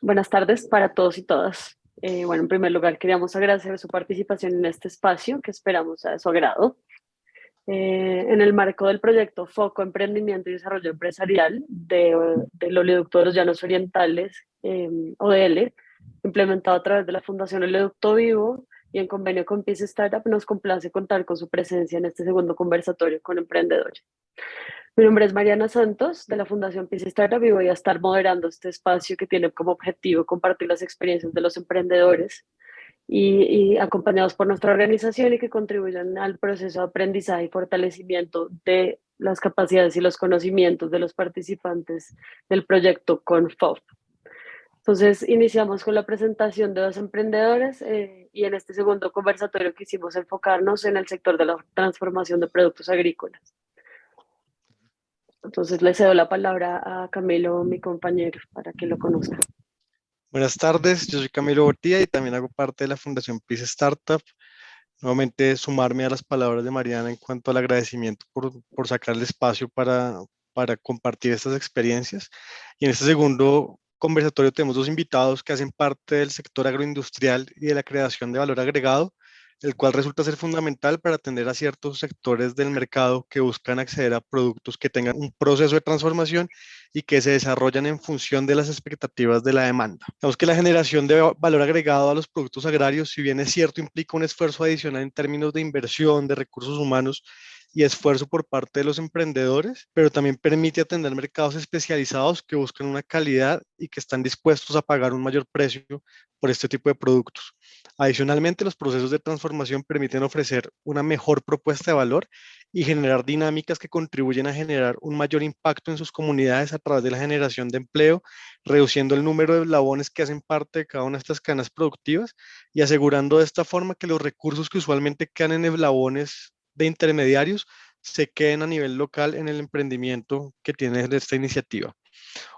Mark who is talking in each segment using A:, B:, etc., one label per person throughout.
A: Buenas tardes para todos y todas. En primer lugar, queríamos agradecer su participación en este espacio que esperamos sea de su agrado. En el marco del proyecto Foco Emprendimiento y Desarrollo Empresarial del Oleoducto de los Llanos Orientales, ODL, implementado a través de la Fundación Oleoducto Vivo y en convenio con Peace Startup, nos complace contar con su presencia en este segundo conversatorio con emprendedores. Mi nombre es Mariana Santos, de la Fundación Peace Startup, y voy a estar moderando este espacio que tiene como objetivo compartir las experiencias de los emprendedores y acompañados por nuestra organización y que contribuyan al proceso de aprendizaje y fortalecimiento de las capacidades y los conocimientos de los participantes del proyecto CONFOP. Entonces, iniciamos con la presentación de dos emprendedores y en este segundo conversatorio quisimos enfocarnos en el sector de la transformación de productos agrícolas. Entonces le cedo la palabra a Camilo, mi compañero, para que lo conozca.
B: Buenas tardes, yo soy Camilo Bortía y también hago parte de la Fundación Peace Startup. Nuevamente sumarme a las palabras de Mariana en cuanto al agradecimiento por sacar el espacio para compartir estas experiencias. Y en este segundo conversatorio tenemos dos invitados que hacen parte del sector agroindustrial y de la creación de valor agregado, el cual resulta ser fundamental para atender a ciertos sectores del mercado que buscan acceder a productos que tengan un proceso de transformación y que se desarrollan en función de las expectativas de la demanda. Vemos que la generación de valor agregado a los productos agrarios, si bien es cierto, implica un esfuerzo adicional en términos de inversión, de recursos humanos y esfuerzo por parte de los emprendedores, pero también permite atender mercados especializados que buscan una calidad y que están dispuestos a pagar un mayor precio por este tipo de productos. Adicionalmente, los procesos de transformación permiten ofrecer una mejor propuesta de valor y generar dinámicas que contribuyen a generar un mayor impacto en sus comunidades a través de la generación de empleo, reduciendo el número de eslabones que hacen parte de cada una de estas cadenas productivas y asegurando de esta forma que los recursos que usualmente quedan en eslabones de intermediarios se queden a nivel local en el emprendimiento que tiene esta iniciativa.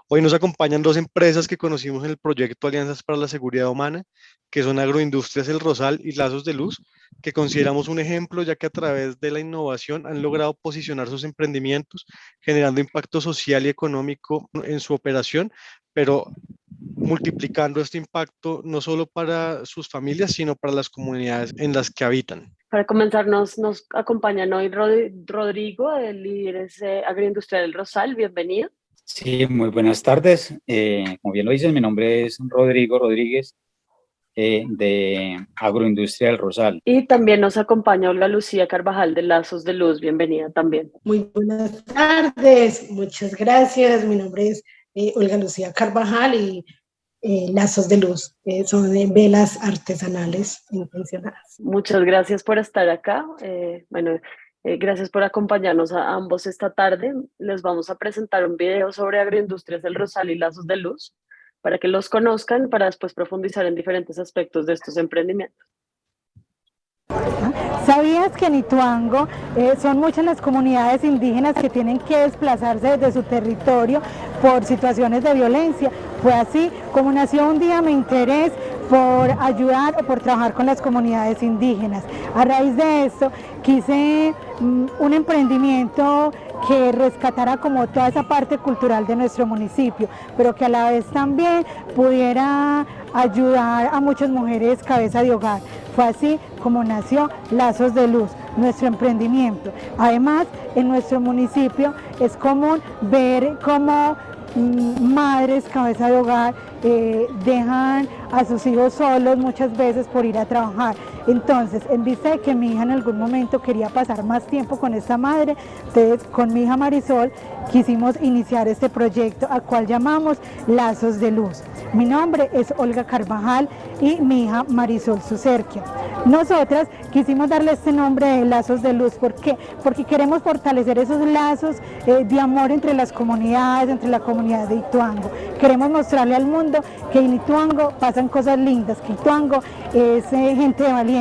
B: Hoy nos acompañan dos empresas que conocimos en el proyecto Alianzas para la Seguridad Humana, que son Agroindustrias El Rosal y Lazos de Luz, que consideramos un ejemplo ya que a través de la innovación han logrado posicionar sus emprendimientos, generando impacto social y económico en su operación, pero multiplicando este impacto no solo para sus familias, sino para las comunidades en las que habitan.
A: Para comenzar, nos acompañan hoy Rodrigo, el líder agroindustrial del Rosal. Bienvenido.
C: Sí, muy buenas tardes. Como bien lo dices, mi nombre es Rodrigo Rodríguez, de Agroindustria del Rosal.
A: Y también nos acompaña Olga Lucía Carvajal de Lazos de Luz. Bienvenida también.
D: Muy buenas tardes, muchas gracias. Mi nombre es Olga Lucía Carvajal y Lazos de Luz, son velas artesanales intencionadas.
A: Muchas gracias por estar acá. Gracias por acompañarnos a ambos esta tarde. Les vamos a presentar un video sobre Agroindustrias del Rosal y Lazos de Luz para que los conozcan, para después profundizar en diferentes aspectos de estos emprendimientos.
E: ¿Sabías que en Ituango son muchas las comunidades indígenas que tienen que desplazarse desde su territorio por situaciones de violencia? Fue así como nació un día mi interés por ayudar o por trabajar con las comunidades indígenas. A raíz de esto quise un emprendimiento que rescatara como toda esa parte cultural de nuestro municipio, pero que a la vez también pudiera ayudar a muchas mujeres cabeza de hogar. Fue así como nació Lazos de Luz, nuestro emprendimiento. Además, en nuestro municipio es común ver cómo madres cabeza de hogar dejan a sus hijos solos muchas veces por ir a trabajar. Entonces, en vista de que mi hija en algún momento quería pasar más tiempo con esta madre, entonces con mi hija Marisol quisimos iniciar este proyecto al cual llamamos Lazos de Luz. Mi nombre es Olga Carvajal y mi hija Marisol Sucerquia. Nosotras quisimos darle este nombre de Lazos de Luz. ¿Por qué? Porque queremos fortalecer esos lazos de amor entre las comunidades, entre la comunidad de Ituango. Queremos mostrarle al mundo que en Ituango pasan cosas lindas, que Ituango es gente de valientes.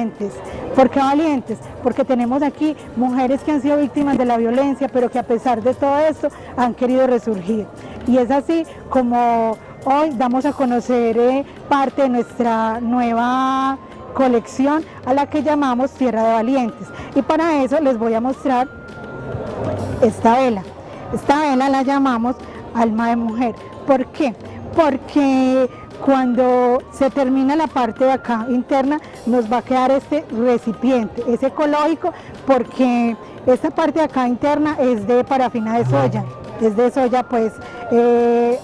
E: ¿Por qué valientes? Porque tenemos aquí mujeres que han sido víctimas de la violencia, pero que a pesar de todo esto han querido resurgir. Y es así como hoy damos a conocer parte de nuestra nueva colección a la que llamamos Tierra de Valientes. Y para eso les voy a mostrar esta vela. Esta vela la llamamos Alma de Mujer. ¿Por qué? Porque Cuando se termina la parte de acá interna, nos va a quedar este recipiente, es ecológico porque esta parte de acá interna es de parafina de soya, es de soya pues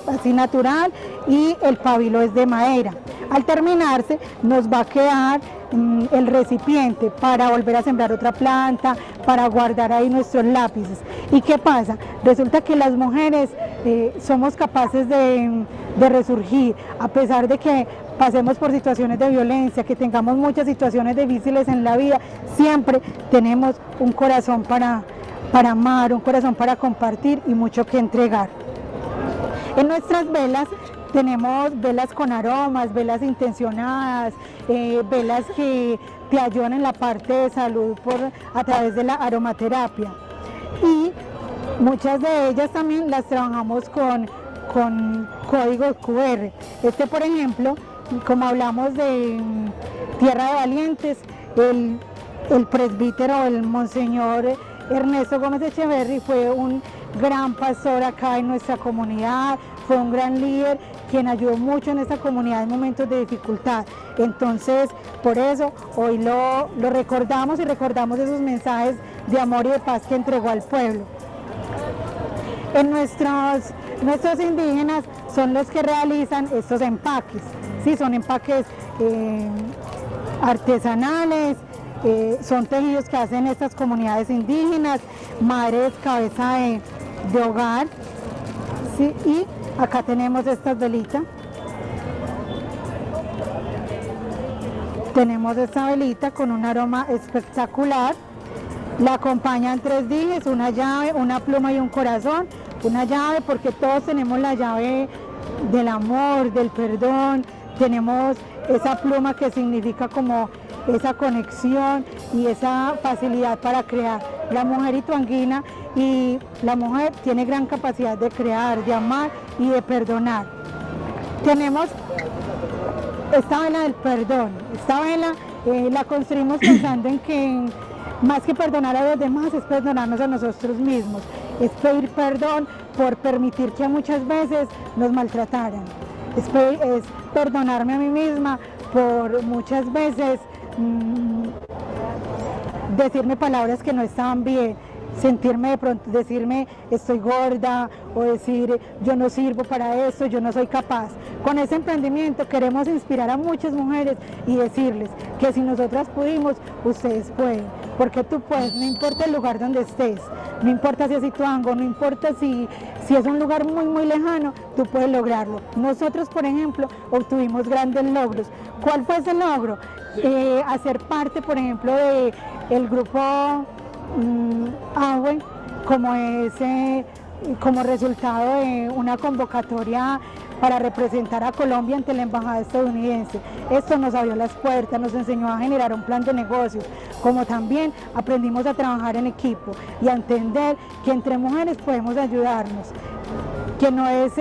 E: así natural, y el pabilo es de madera. Al terminarse nos va a quedar el recipiente para volver a sembrar otra planta, para guardar ahí nuestros lápices. ¿Y qué pasa? Resulta que las mujeres somos capaces de resurgir, a pesar de que pasemos por situaciones de violencia, que tengamos muchas situaciones difíciles en la vida, siempre tenemos un corazón para amar, un corazón para compartir y mucho que entregar. En nuestras velas tenemos velas con aromas, velas intencionadas, velas que te ayudan en la parte de salud a través de la aromaterapia. Y muchas de ellas también las trabajamos con códigos QR. Este, por ejemplo, como hablamos de Tierra de Valientes, el presbítero, el monseñor Ernesto Gómez Echeverry, fue un gran pastor acá en nuestra comunidad, fue un gran líder quien ayudó mucho en esta comunidad en momentos de dificultad. Entonces, por eso hoy lo recordamos y recordamos esos mensajes de amor y de paz que entregó al pueblo. En nuestros indígenas son los que realizan estos empaques, sí, son empaques artesanales, son tejidos que hacen estas comunidades indígenas, madres cabeza de hogar, sí, y acá tenemos estas velitas. Tenemos esta velita con un aroma espectacular. La acompañan 3 dijes, una llave, una pluma y un corazón. Una llave porque todos tenemos la llave del amor, del perdón. Tenemos esa pluma que significa como esa conexión y esa facilidad para crear. La mujer ituanguina y la mujer tiene gran capacidad de crear, de amar y de perdonar. Tenemos esta vela del perdón. Esta vela la construimos pensando en que más que perdonar a los demás es perdonarnos a nosotros mismos. Es pedir perdón por permitir que muchas veces nos maltrataran. Es perdonarme a mí misma por muchas veces decirme palabras que no estaban bien, sentirme de pronto, decirme estoy gorda o decir yo no sirvo para eso, yo no soy capaz. Con ese emprendimiento queremos inspirar a muchas mujeres y decirles que si nosotras pudimos, ustedes pueden, porque tú puedes, no importa el lugar donde estés, no importa si es Ituango, no importa si es un lugar muy muy lejano, tú puedes lograrlo. Nosotros, por ejemplo, obtuvimos grandes logros. ¿Cuál fue ese logro? Hacer parte, por ejemplo, del grupo AWE como resultado de una convocatoria para representar a Colombia ante la embajada estadounidense. Esto nos abrió las puertas, nos enseñó a generar un plan de negocios, como también aprendimos a trabajar en equipo y a entender que entre mujeres podemos ayudarnos, que no es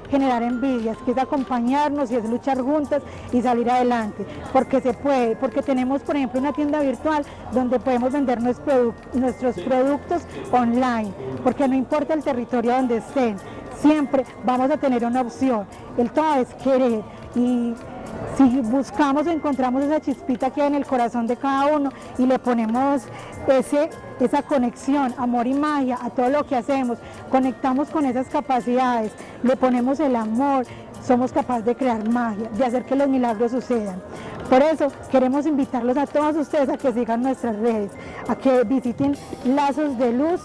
E: generar envidias, que es acompañarnos y es luchar juntas y salir adelante, porque se puede, porque tenemos, por ejemplo, una tienda virtual donde podemos vender nuestros productos online, porque no importa el territorio donde estén, siempre vamos a tener una opción. El todo es querer, y si buscamos o encontramos esa chispita que hay en el corazón de cada uno y le ponemos esa conexión, amor y magia a todo lo que hacemos, conectamos con esas capacidades, le ponemos el amor, somos capaces de crear magia, de hacer que los milagros sucedan. Por eso queremos invitarlos a todos ustedes a que sigan nuestras redes, a que visiten Lazos de Luz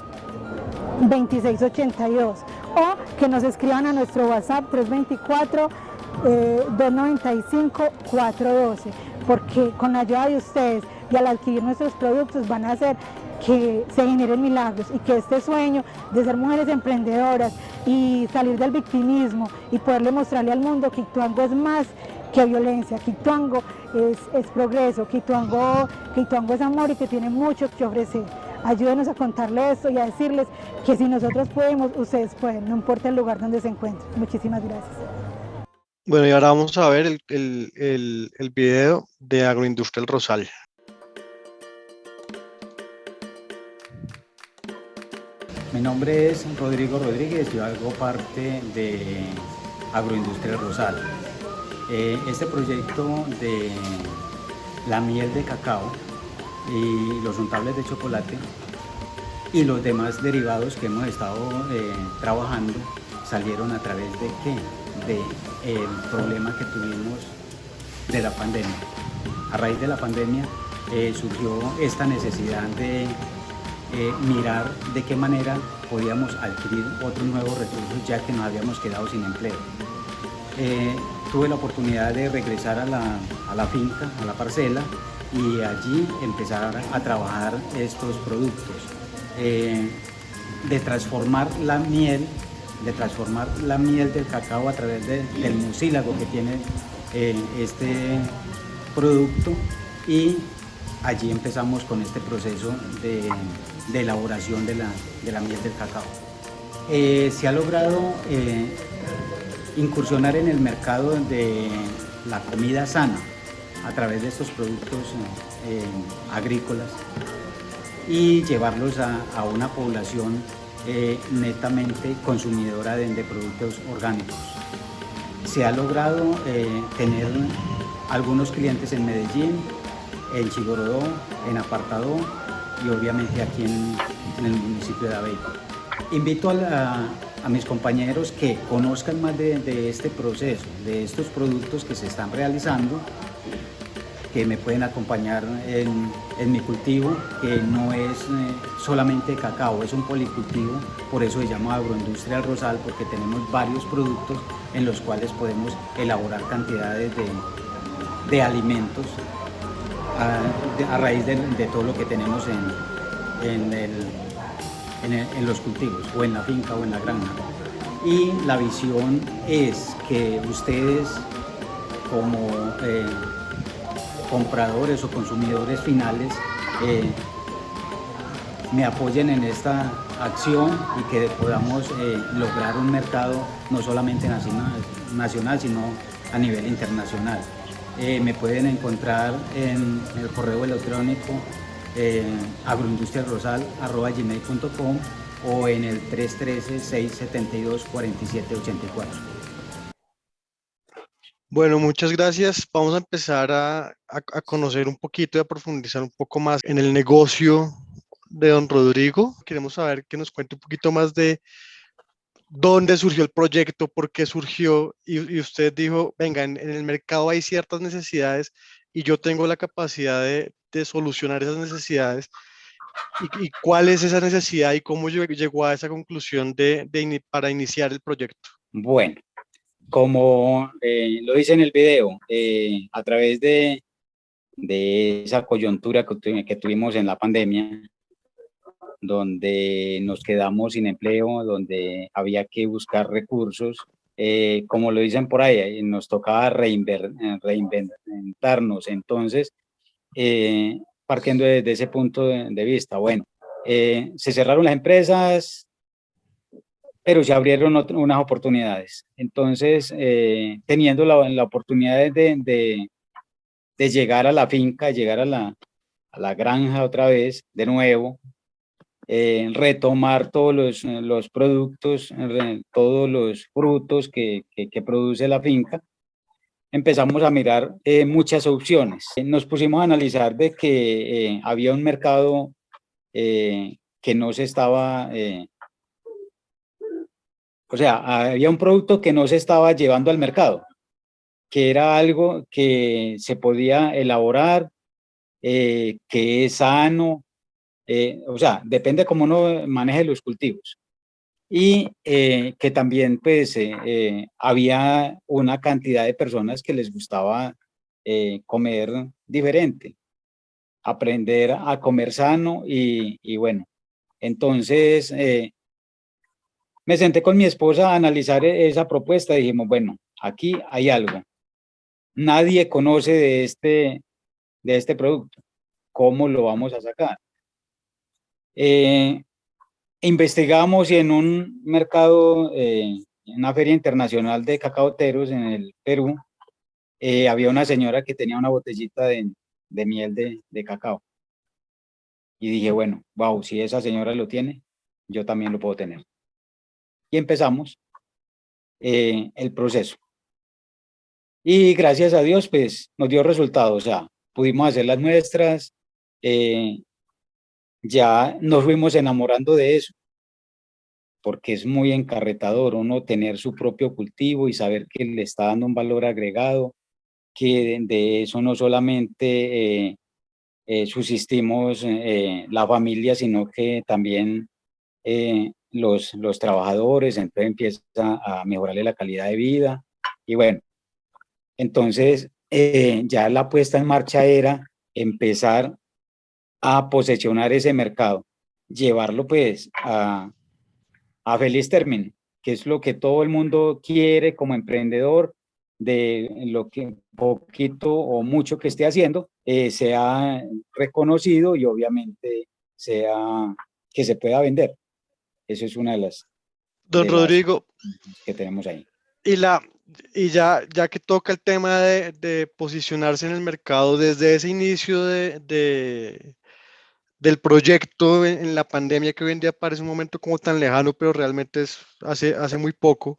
E: 2682 o que nos escriban a nuestro WhatsApp 324-295-412, porque con la ayuda de ustedes y al adquirir nuestros productos van a hacer que se generen milagros y que este sueño de ser mujeres emprendedoras y salir del victimismo y poderle mostrarle al mundo que Ituango es más que violencia, que Ituango es progreso, que Ituango es amor y que tiene mucho que ofrecer. Ayúdenos a contarle esto y a decirles que si nosotros podemos, ustedes pueden, no importa el lugar donde se encuentren. Muchísimas gracias.
B: Bueno, y ahora vamos a ver el video de Agroindustria El Rosal.
C: Mi nombre es Rodrigo Rodríguez, yo hago parte de Agroindustria El Rosal. Este proyecto de la miel de cacao y los untables de chocolate y los demás derivados que hemos estado trabajando salieron a través de ¿qué? De el problema que tuvimos de la pandemia. A raíz de la pandemia surgió esta necesidad de mirar de qué manera podíamos adquirir otros nuevos recursos, ya que nos habíamos quedado sin empleo. Tuve la oportunidad de regresar a la finca, a la parcela, y allí empezar a trabajar estos productos, de transformar la miel del cacao a través del mucílago que tiene este producto, y allí empezamos con este proceso de elaboración de la miel del cacao. Se ha logrado incursionar en el mercado de la comida sana a través de estos productos agrícolas y llevarlos a una población netamente consumidora de productos orgánicos. Se ha logrado tener algunos clientes en Medellín, en Chigorodó, en Apartadó y obviamente aquí en el municipio de Aveiro. Invito a mis compañeros que conozcan más de este proceso, de estos productos que se están realizando, que me pueden acompañar en mi cultivo, que no es solamente cacao, es un policultivo, por eso se llama Agroindustria El Rosal, porque tenemos varios productos en los cuales podemos elaborar cantidades de alimentos a raíz de todo lo que tenemos en los cultivos, o en la finca o en la granja. Y la visión es que ustedes, como compradores o consumidores finales, me apoyen en esta acción y que podamos lograr un mercado no solamente nacional, sino a nivel internacional. Me pueden encontrar en el correo electrónico agroindustriarosal@gmail.com o en el 313-672-4784.
B: Bueno, muchas gracias. Vamos a empezar a conocer un poquito y a profundizar un poco más en el negocio de don Rodrigo. Queremos saber que nos cuente un poquito más de dónde surgió el proyecto, por qué surgió, y usted dijo, venga, en el mercado hay ciertas necesidades y yo tengo la capacidad de solucionar esas necesidades. ¿Y cuál es esa necesidad y cómo llegó a esa conclusión para iniciar el proyecto?
C: Bueno, como lo dice en el video, a través de esa coyuntura que tuvimos en la pandemia, donde nos quedamos sin empleo, donde había que buscar recursos, como lo dicen por ahí, nos tocaba reinventarnos. Entonces, partiendo de ese punto de vista, bueno, se cerraron las empresas, pero se abrieron unas oportunidades. Entonces, teniendo la oportunidad de llegar a la finca, llegar a la granja otra vez, de nuevo, retomar todos los productos, todos los frutos que produce la finca, empezamos a mirar muchas opciones. Nos pusimos a analizar de que había un mercado que no se estaba... o sea, había un producto que no se estaba llevando al mercado, que era algo que se podía elaborar, que es sano, o sea, depende cómo uno maneje los cultivos. Y que también pues había una cantidad de personas que les gustaba comer diferente, aprender a comer sano y bueno, entonces me senté con mi esposa a analizar esa propuesta y dijimos, bueno, aquí hay algo. Nadie conoce de este producto. ¿Cómo lo vamos a sacar? Investigamos y en un mercado, en una feria internacional de cacaoteros en el Perú, había una señora que tenía una botellita de miel de cacao. Y dije, bueno, wow, si esa señora lo tiene, yo también lo puedo tener. Y empezamos el proceso. Y gracias a Dios, pues nos dio resultados, o sea, pudimos hacer las muestras, ya nos fuimos enamorando de eso, porque es muy encarretador uno tener su propio cultivo y saber que le está dando un valor agregado, que de eso no solamente subsistimos la familia, sino que también los trabajadores, entonces empieza a mejorarle la calidad de vida. Y bueno, entonces ya la puesta en marcha era empezar a posesionar ese mercado, llevarlo pues a feliz término, que es lo que todo el mundo quiere como emprendedor, de lo que poquito o mucho que esté haciendo, sea reconocido y obviamente sea que se pueda vender. Eso es una de
B: Don Rodrigo,
C: que tenemos ahí.
B: Y ya que toca el tema de posicionarse en el mercado desde ese inicio del proyecto en la pandemia, que hoy en día parece un momento como tan lejano, pero realmente es hace muy poco.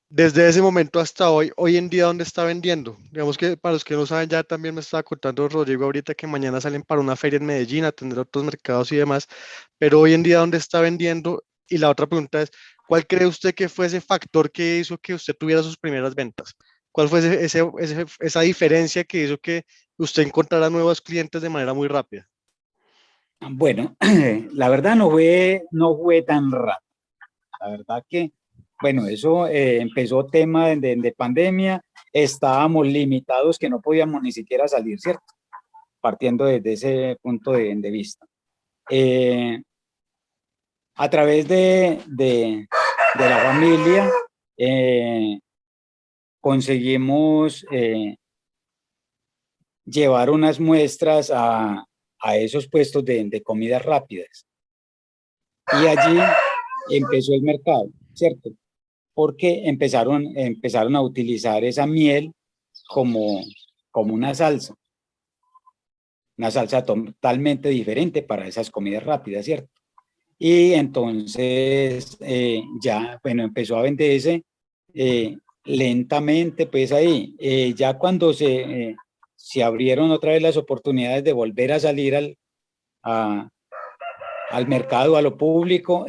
B: Desde ese momento hasta hoy en día, ¿dónde está vendiendo? Digamos que para los que no saben, ya también me estaba contando Rodrigo ahorita que mañana salen para una feria en Medellín a atender otros mercados y demás, pero hoy en día, ¿dónde está vendiendo? Y la otra pregunta es, ¿cuál cree usted que fue ese factor que hizo que usted tuviera sus primeras ventas? ¿Cuál fue esa diferencia que hizo que usted encontrara nuevos clientes de manera muy rápida?
C: Bueno, la verdad no fue tan rápido. La verdad que, bueno, eso empezó tema de pandemia, estábamos limitados que no podíamos ni siquiera salir, ¿cierto? Partiendo desde ese punto de vista. A través de la familia conseguimos llevar unas muestras a esos puestos de comidas rápidas. Y allí empezó el mercado, ¿cierto? Porque empezaron a utilizar esa miel como una salsa totalmente diferente para esas comidas rápidas, ¿cierto? Y entonces ya, bueno, empezó a venderse lentamente, pues ahí, ya cuando se abrieron otra vez las oportunidades de volver a salir al mercado, a lo público,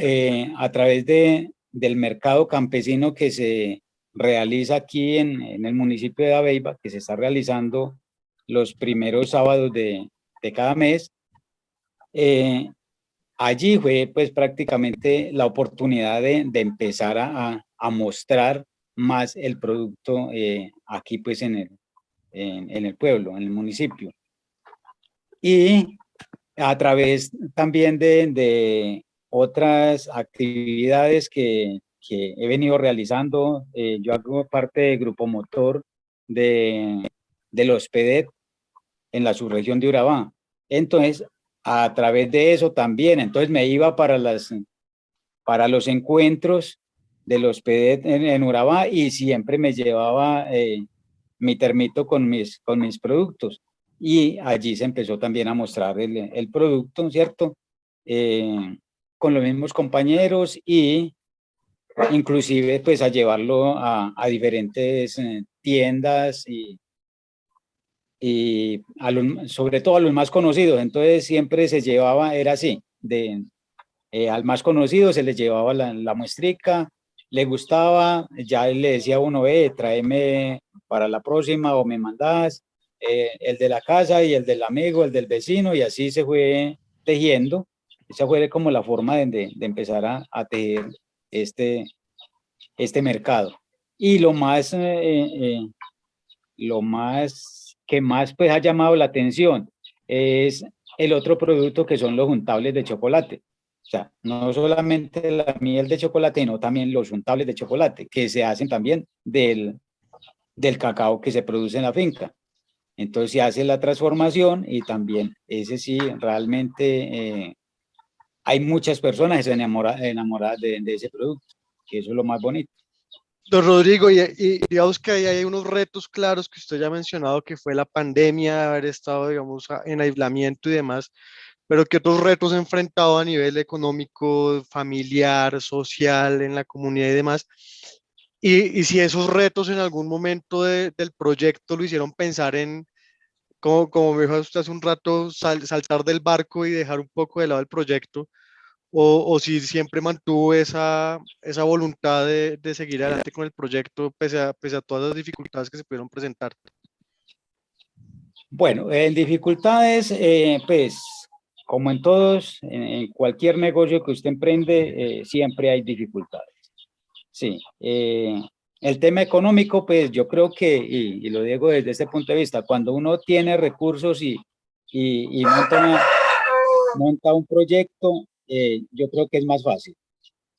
C: a través del mercado campesino que se realiza aquí en el municipio de Abeiba, que se está realizando los primeros sábados de cada mes. Allí fue pues prácticamente la oportunidad de empezar a mostrar más el producto aquí pues en el pueblo, en el municipio. Y a través también de otras actividades que he venido realizando. Yo hago parte del grupo motor de los PEDET en la subregión de Urabá. Entonces, a través de eso también, entonces me iba para los encuentros de los PEDET en Urabá y siempre me llevaba mi termito con mis productos. Y allí se empezó también a mostrar el producto, ¿cierto? Con los mismos compañeros y inclusive pues a llevarlo a diferentes tiendas y sobre todo a los más conocidos. Entonces siempre se llevaba, era así, al más conocido se le llevaba la muestrica, le gustaba, ya le decía a uno, tráeme para la próxima o me mandás, el de la casa y el del amigo, el del vecino, y así se fue tejiendo. Esa fue como la forma de empezar a tejer este mercado. Y lo más que más pues ha llamado la atención es el otro producto que son los untables de chocolate. O sea, no solamente la miel de chocolate, sino también los untables de chocolate, que se hacen también del cacao que se produce en la finca. Entonces se hace la transformación y también ese sí, realmente hay muchas personas que se enamoradas de ese producto, que eso es lo más bonito.
B: Don Rodrigo, y digamos que ahí hay unos retos claros que usted ya ha mencionado, que fue la pandemia, haber estado, digamos, en aislamiento y demás, pero ¿qué otros retos ha enfrentado a nivel económico, familiar, social, en la comunidad y demás? Y si esos retos en algún momento del proyecto lo hicieron pensar en, como me dijo usted hace un rato, saltar del barco y dejar un poco de lado el proyecto, o si siempre mantuvo esa voluntad de seguir adelante con el proyecto pese a todas las dificultades que se pudieron presentar.
C: Bueno, en dificultades, pues, como en todos, en cualquier negocio que usted emprende, siempre hay dificultades. Sí, el tema económico, pues yo creo que, y lo digo desde este punto de vista, cuando uno tiene recursos y monta un proyecto, yo creo que es más fácil.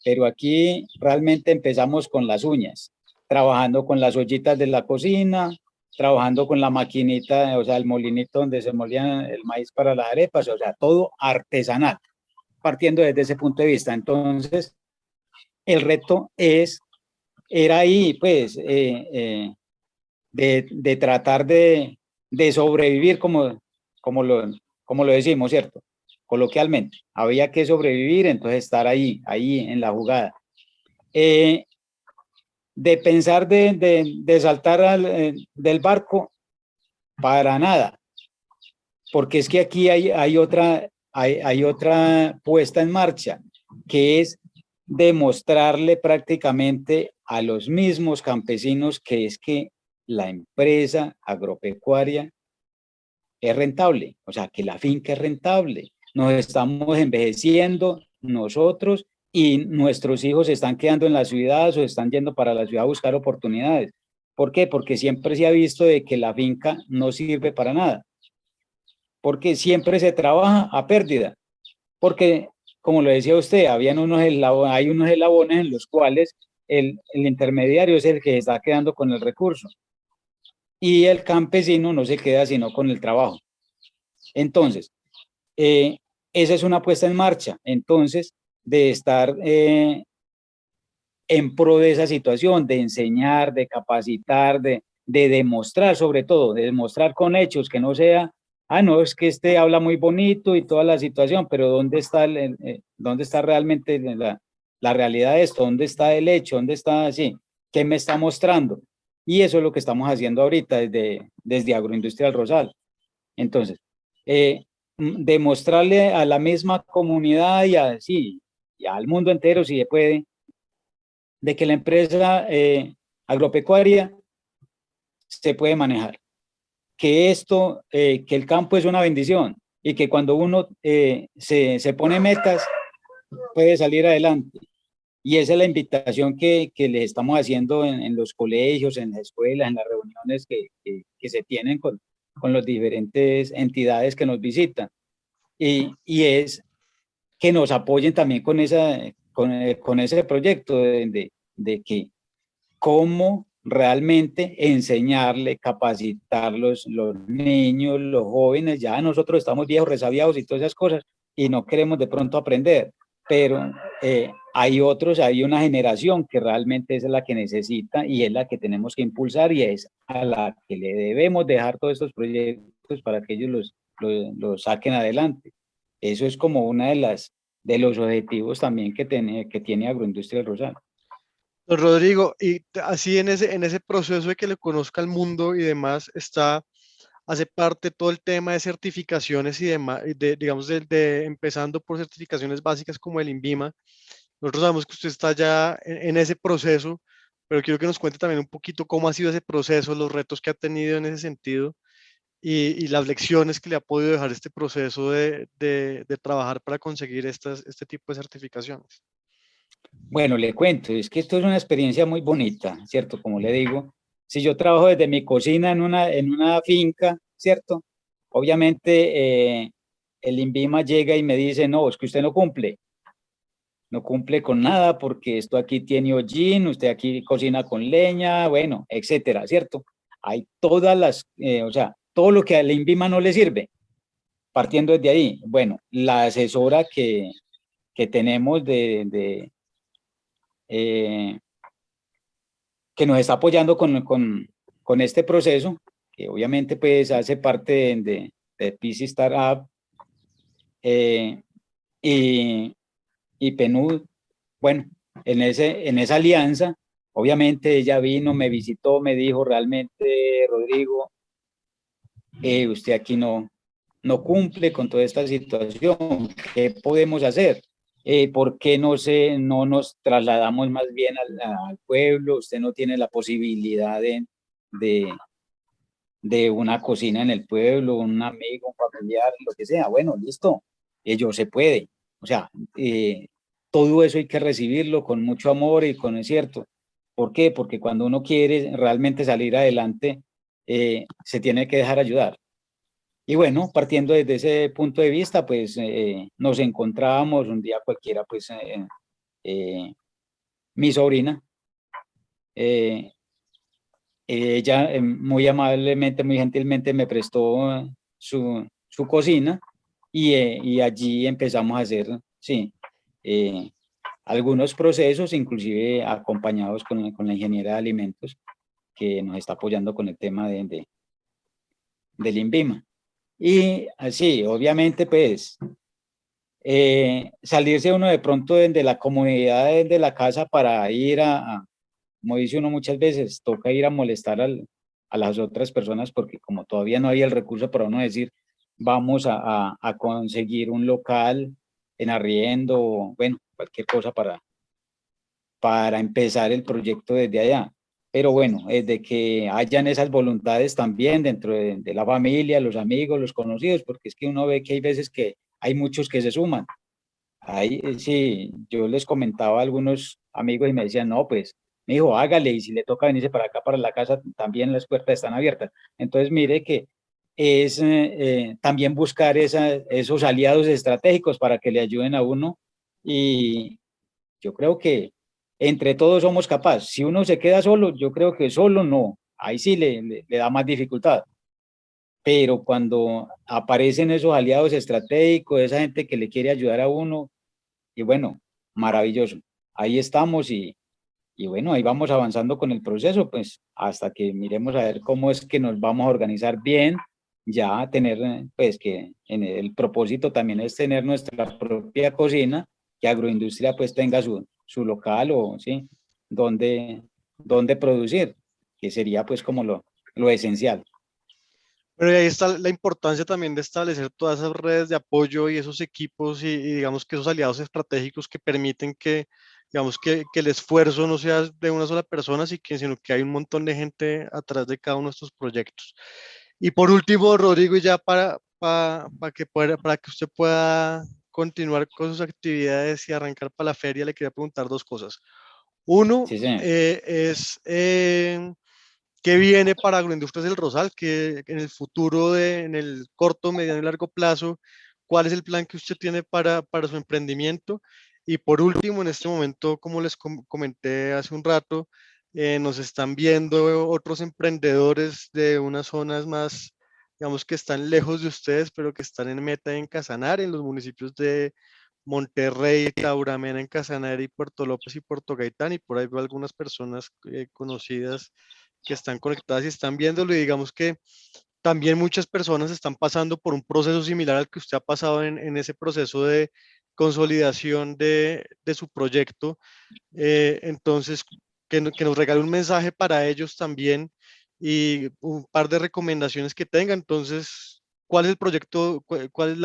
C: Pero aquí realmente empezamos con las uñas, trabajando con las ollitas de la cocina, trabajando con la maquinita, o sea, el molinito donde se molía el maíz para las arepas, o sea, todo artesanal, partiendo desde ese punto de vista. Entonces, el reto era ahí, pues, de tratar de sobrevivir como lo decimos, ¿cierto? Coloquialmente, había que sobrevivir, entonces estar ahí en la jugada. De pensar de saltar del barco, para nada, porque es que aquí hay otra puesta en marcha, que es demostrarle prácticamente a los mismos campesinos que es que la empresa agropecuaria es rentable, o sea, que la finca es rentable. Nos estamos envejeciendo nosotros y nuestros hijos se están quedando en las ciudades o están yendo para la ciudad a buscar oportunidades. ¿Por qué? Porque siempre se ha visto de que la finca no sirve para nada, porque siempre se trabaja a pérdida, porque, como lo decía usted, hay unos eslabones en los cuales el intermediario es el que está quedando con el recurso y el campesino no se queda sino con el trabajo. Entonces, esa es una puesta en marcha, entonces, de estar en pro de esa situación, de enseñar, de capacitar, de demostrar, sobre todo, de demostrar con hechos, que no sea, no, es que este habla muy bonito y toda la situación, pero ¿dónde está, dónde está realmente la realidad de esto? ¿Dónde está el hecho? ¿Dónde está así? ¿Qué me está mostrando? Y eso es lo que estamos haciendo ahorita desde Agroindustrial Rosal. Entonces, demostrarle a la misma comunidad y al mundo entero, si se puede, de que la empresa agropecuaria se puede manejar, que que el campo es una bendición y que cuando uno se pone metas, puede salir adelante. Y esa es la invitación que les estamos haciendo en los colegios, en las escuelas, en las reuniones que se tienen con las diferentes entidades que nos visitan. Y es que nos apoyen también con ese proyecto de que cómo realmente enseñarle, capacitarlos, los niños, los jóvenes. Ya nosotros estamos viejos, resabiados y todas esas cosas y no queremos de pronto aprender, pero hay una generación que realmente es la que necesita y es la que tenemos que impulsar y es a la que le debemos dejar todos estos proyectos para que ellos los saquen adelante. Eso es como una de los objetivos también que tiene Agroindustria del Rosal.
B: Don Rodrigo, y así en ese proceso de que le conozca el mundo y demás, hace parte todo el tema de certificaciones y demás, digamos, empezando por certificaciones básicas como el INVIMA. Nosotros sabemos que usted está ya en ese proceso, pero quiero que nos cuente también un poquito cómo ha sido ese proceso, los retos que ha tenido en ese sentido y las lecciones que le ha podido dejar este proceso de trabajar para conseguir este tipo de certificaciones.
C: Bueno, le cuento, es que esto es una experiencia muy bonita, ¿cierto? Como le digo, si yo trabajo desde mi cocina en una finca, ¿cierto? Obviamente el INVIMA llega y me dice, no, es que usted no cumple con nada porque esto aquí tiene hollín, usted aquí cocina con leña, bueno, etcétera, ¿cierto? Hay o sea, todo lo que al INVIMA no le sirve, partiendo desde ahí. Bueno, la asesora que tenemos que nos está apoyando con este proceso, que obviamente pues hace parte de PC Startup y PNUD. Bueno, en esa alianza obviamente ella vino, me visitó, me dijo realmente, Rodrigo, usted aquí no cumple con toda esta situación, ¿qué podemos hacer? ¿Por qué no nos trasladamos más bien al pueblo? Usted no tiene la posibilidad de, de una cocina en el pueblo, un amigo, un familiar, lo que sea. Bueno, listo, ello se puede. O sea, todo eso hay que recibirlo con mucho amor y con es cierto. ¿Por qué? Porque cuando uno quiere realmente salir adelante, se tiene que dejar ayudar. Y bueno, partiendo desde ese punto de vista, pues nos encontrábamos un día cualquiera, pues mi sobrina, eh, ella muy amablemente, muy gentilmente me prestó su cocina y allí empezamos a hacer, sí, eh, algunos procesos, inclusive acompañados con la ingeniera de alimentos que nos está apoyando con el tema del INVIMA. Y así, obviamente, pues, salirse uno de pronto de la comodidad de la casa para ir como dice uno muchas veces, toca ir a molestar a las otras personas porque como todavía no hay el recurso para uno decir, vamos a conseguir un local en arriendo, o, bueno, cualquier cosa para empezar el proyecto desde allá. Pero bueno, de que hayan esas voluntades también dentro de la familia, los amigos, los conocidos, porque es que uno ve que hay veces que hay muchos que se suman. Ahí sí, yo les comentaba a algunos amigos y me decían, no, pues, me dijo, hágale, y si le toca venirse para acá, para la casa, también las puertas están abiertas. Entonces, mire que es también buscar esos aliados estratégicos para que le ayuden a uno y yo creo que entre todos somos capaces. Si uno se queda solo, yo creo que solo no, ahí sí le da más dificultad. Pero cuando aparecen esos aliados estratégicos, esa gente que le quiere ayudar a uno, y bueno, maravilloso. Ahí estamos y bueno, ahí vamos avanzando con el proceso, pues hasta que miremos a ver cómo es que nos vamos a organizar bien, ya tener, pues que en el propósito también es tener nuestra propia cocina, que Agroindustria pues tenga su local o sí, donde producir, que sería pues como lo esencial.
B: Pero ahí está la importancia también de establecer todas esas redes de apoyo y esos equipos y digamos que esos aliados estratégicos que permiten que, digamos que el esfuerzo no sea de una sola persona, sino que hay un montón de gente atrás de cada uno de estos proyectos. Y por último, Rodrigo, y ya para que usted pueda continuar con sus actividades y arrancar para la feria, le quería preguntar dos cosas. Uno
C: Sí, señor.
B: es qué viene para Agroindustrias del Rosal, que en el futuro, en el corto, mediano y largo plazo, cuál es el plan que usted tiene para su emprendimiento. Y por último, en este momento, como les comenté hace un rato, nos están viendo otros emprendedores de unas zonas más, digamos que están lejos de ustedes, pero que están en Meta, en Casanare, en los municipios de Monterrey, Tauramena, en Casanare y Puerto López y Puerto Gaitán, y por ahí veo algunas personas conocidas que están conectadas y están viéndolo, y digamos que también muchas personas están pasando por un proceso similar al que usted ha pasado en ese proceso de consolidación de su proyecto. Entonces, que nos regale un mensaje para ellos también y un par de recomendaciones que tenga. Entonces, ¿cuál es el proyecto, cuál es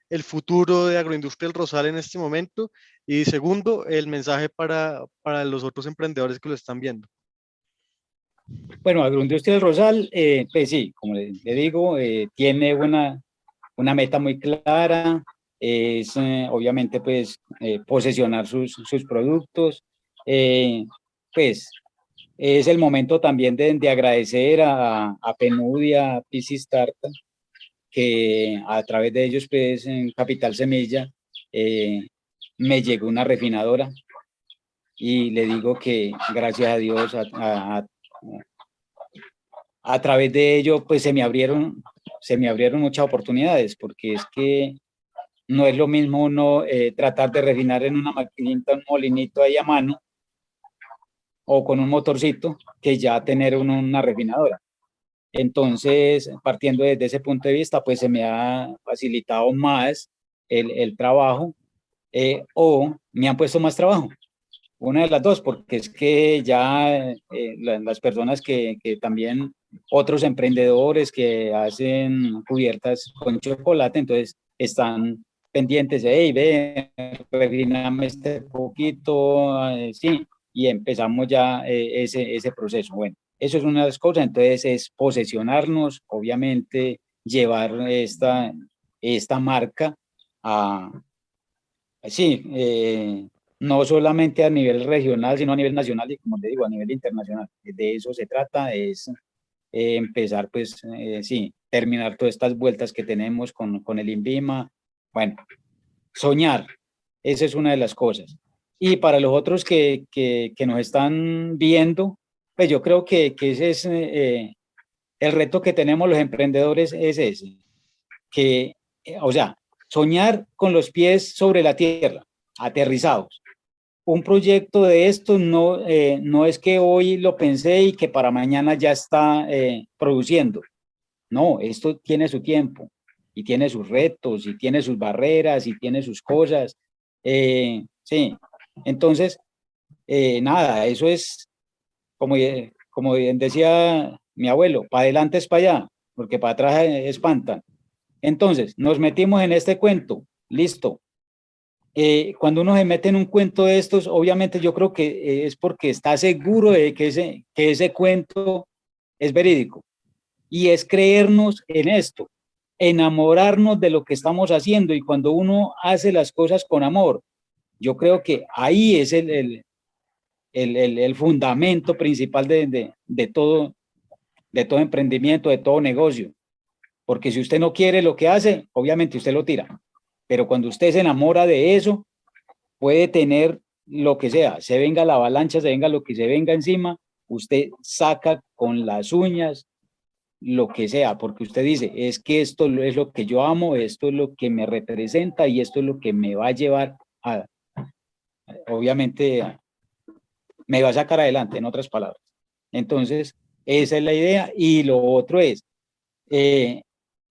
B: el futuro de Agroindustria del Rosal en este momento? Y segundo, el mensaje para los otros emprendedores que lo están viendo.
C: Bueno, Agroindustria del Rosal, pues sí, como le digo, tiene una meta muy clara, es obviamente pues posesionar sus productos, pues es el momento también de agradecer a Penudia, a Piscistarta, que a través de ellos pues en Capital Semilla me llegó una refinadora y le digo que gracias a Dios a través de ello, pues se me abrieron muchas oportunidades, porque es que no es lo mismo uno tratar de refinar en una maquinita, un molinito ahí a mano, o con un motorcito, que ya tener una refinadora. Entonces, partiendo desde ese punto de vista, pues se me ha facilitado más el trabajo, o me han puesto más trabajo. una de las dos, porque es que ya las personas que también, otros emprendedores que hacen cubiertas con chocolate, entonces están pendientes de, hey, ve, refiname este poquito, sí, y empezamos ya ese proceso. Bueno, eso es una de las cosas, entonces es posesionarnos, obviamente llevar esta marca a, sí, no solamente a nivel regional, sino a nivel nacional y, como le digo, a nivel internacional. De eso se trata, es empezar, pues, sí, terminar todas estas vueltas que tenemos con el INVIMA. Bueno, soñar, esa es una de las cosas. Y para los otros que nos están viendo, pues yo creo que ese es el reto que tenemos los emprendedores, es ese, que, o sea, soñar con los pies sobre la tierra, aterrizados. Un proyecto de esto no es que hoy lo pensé y que para mañana ya está produciendo. No, esto tiene su tiempo y tiene sus retos y tiene sus barreras y tiene sus cosas. Sí, entonces, nada, eso es como decía mi abuelo, para adelante es para allá, porque para atrás espanta. Entonces, nos metimos en este cuento, listo. Cuando uno se mete en un cuento de estos, obviamente yo creo que es porque está seguro de que ese cuento es verídico. Y es creernos en esto, enamorarnos de lo que estamos haciendo. Y cuando uno hace las cosas con amor, yo creo que ahí es el fundamento principal de todo emprendimiento, de todo negocio. Porque si usted no quiere lo que hace, obviamente usted lo tira. Pero cuando usted se enamora de eso, puede tener lo que sea, se venga la avalancha, se venga lo que se venga encima, usted saca con las uñas lo que sea, porque usted dice, es que esto es lo que yo amo, esto es lo que me representa y esto es lo que me va a llevar obviamente, me va a sacar adelante, en otras palabras. Entonces, esa es la idea. Y lo otro es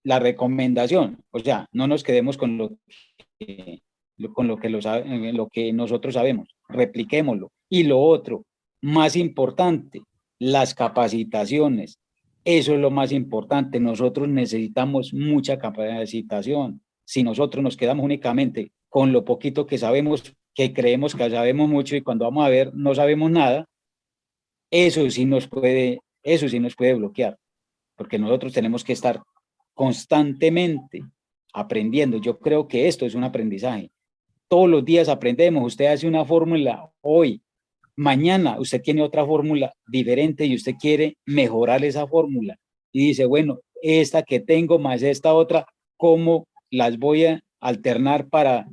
C: la recomendación, o sea, no nos quedemos con lo que nosotros sabemos, repliquémoslo. Y lo otro, más importante, las capacitaciones. Eso es lo más importante. Nosotros necesitamos mucha capacitación. Si nosotros nos quedamos únicamente con lo poquito que sabemos, que creemos que sabemos mucho y cuando vamos a ver no sabemos nada, eso sí nos puede bloquear, porque nosotros tenemos que estar constantemente aprendiendo. Yo creo que esto es un aprendizaje. Todos los días aprendemos. Usted hace una fórmula hoy, mañana usted tiene otra fórmula diferente y usted quiere mejorar esa fórmula. Y dice, bueno, esta que tengo más esta otra, ¿cómo las voy a alternar para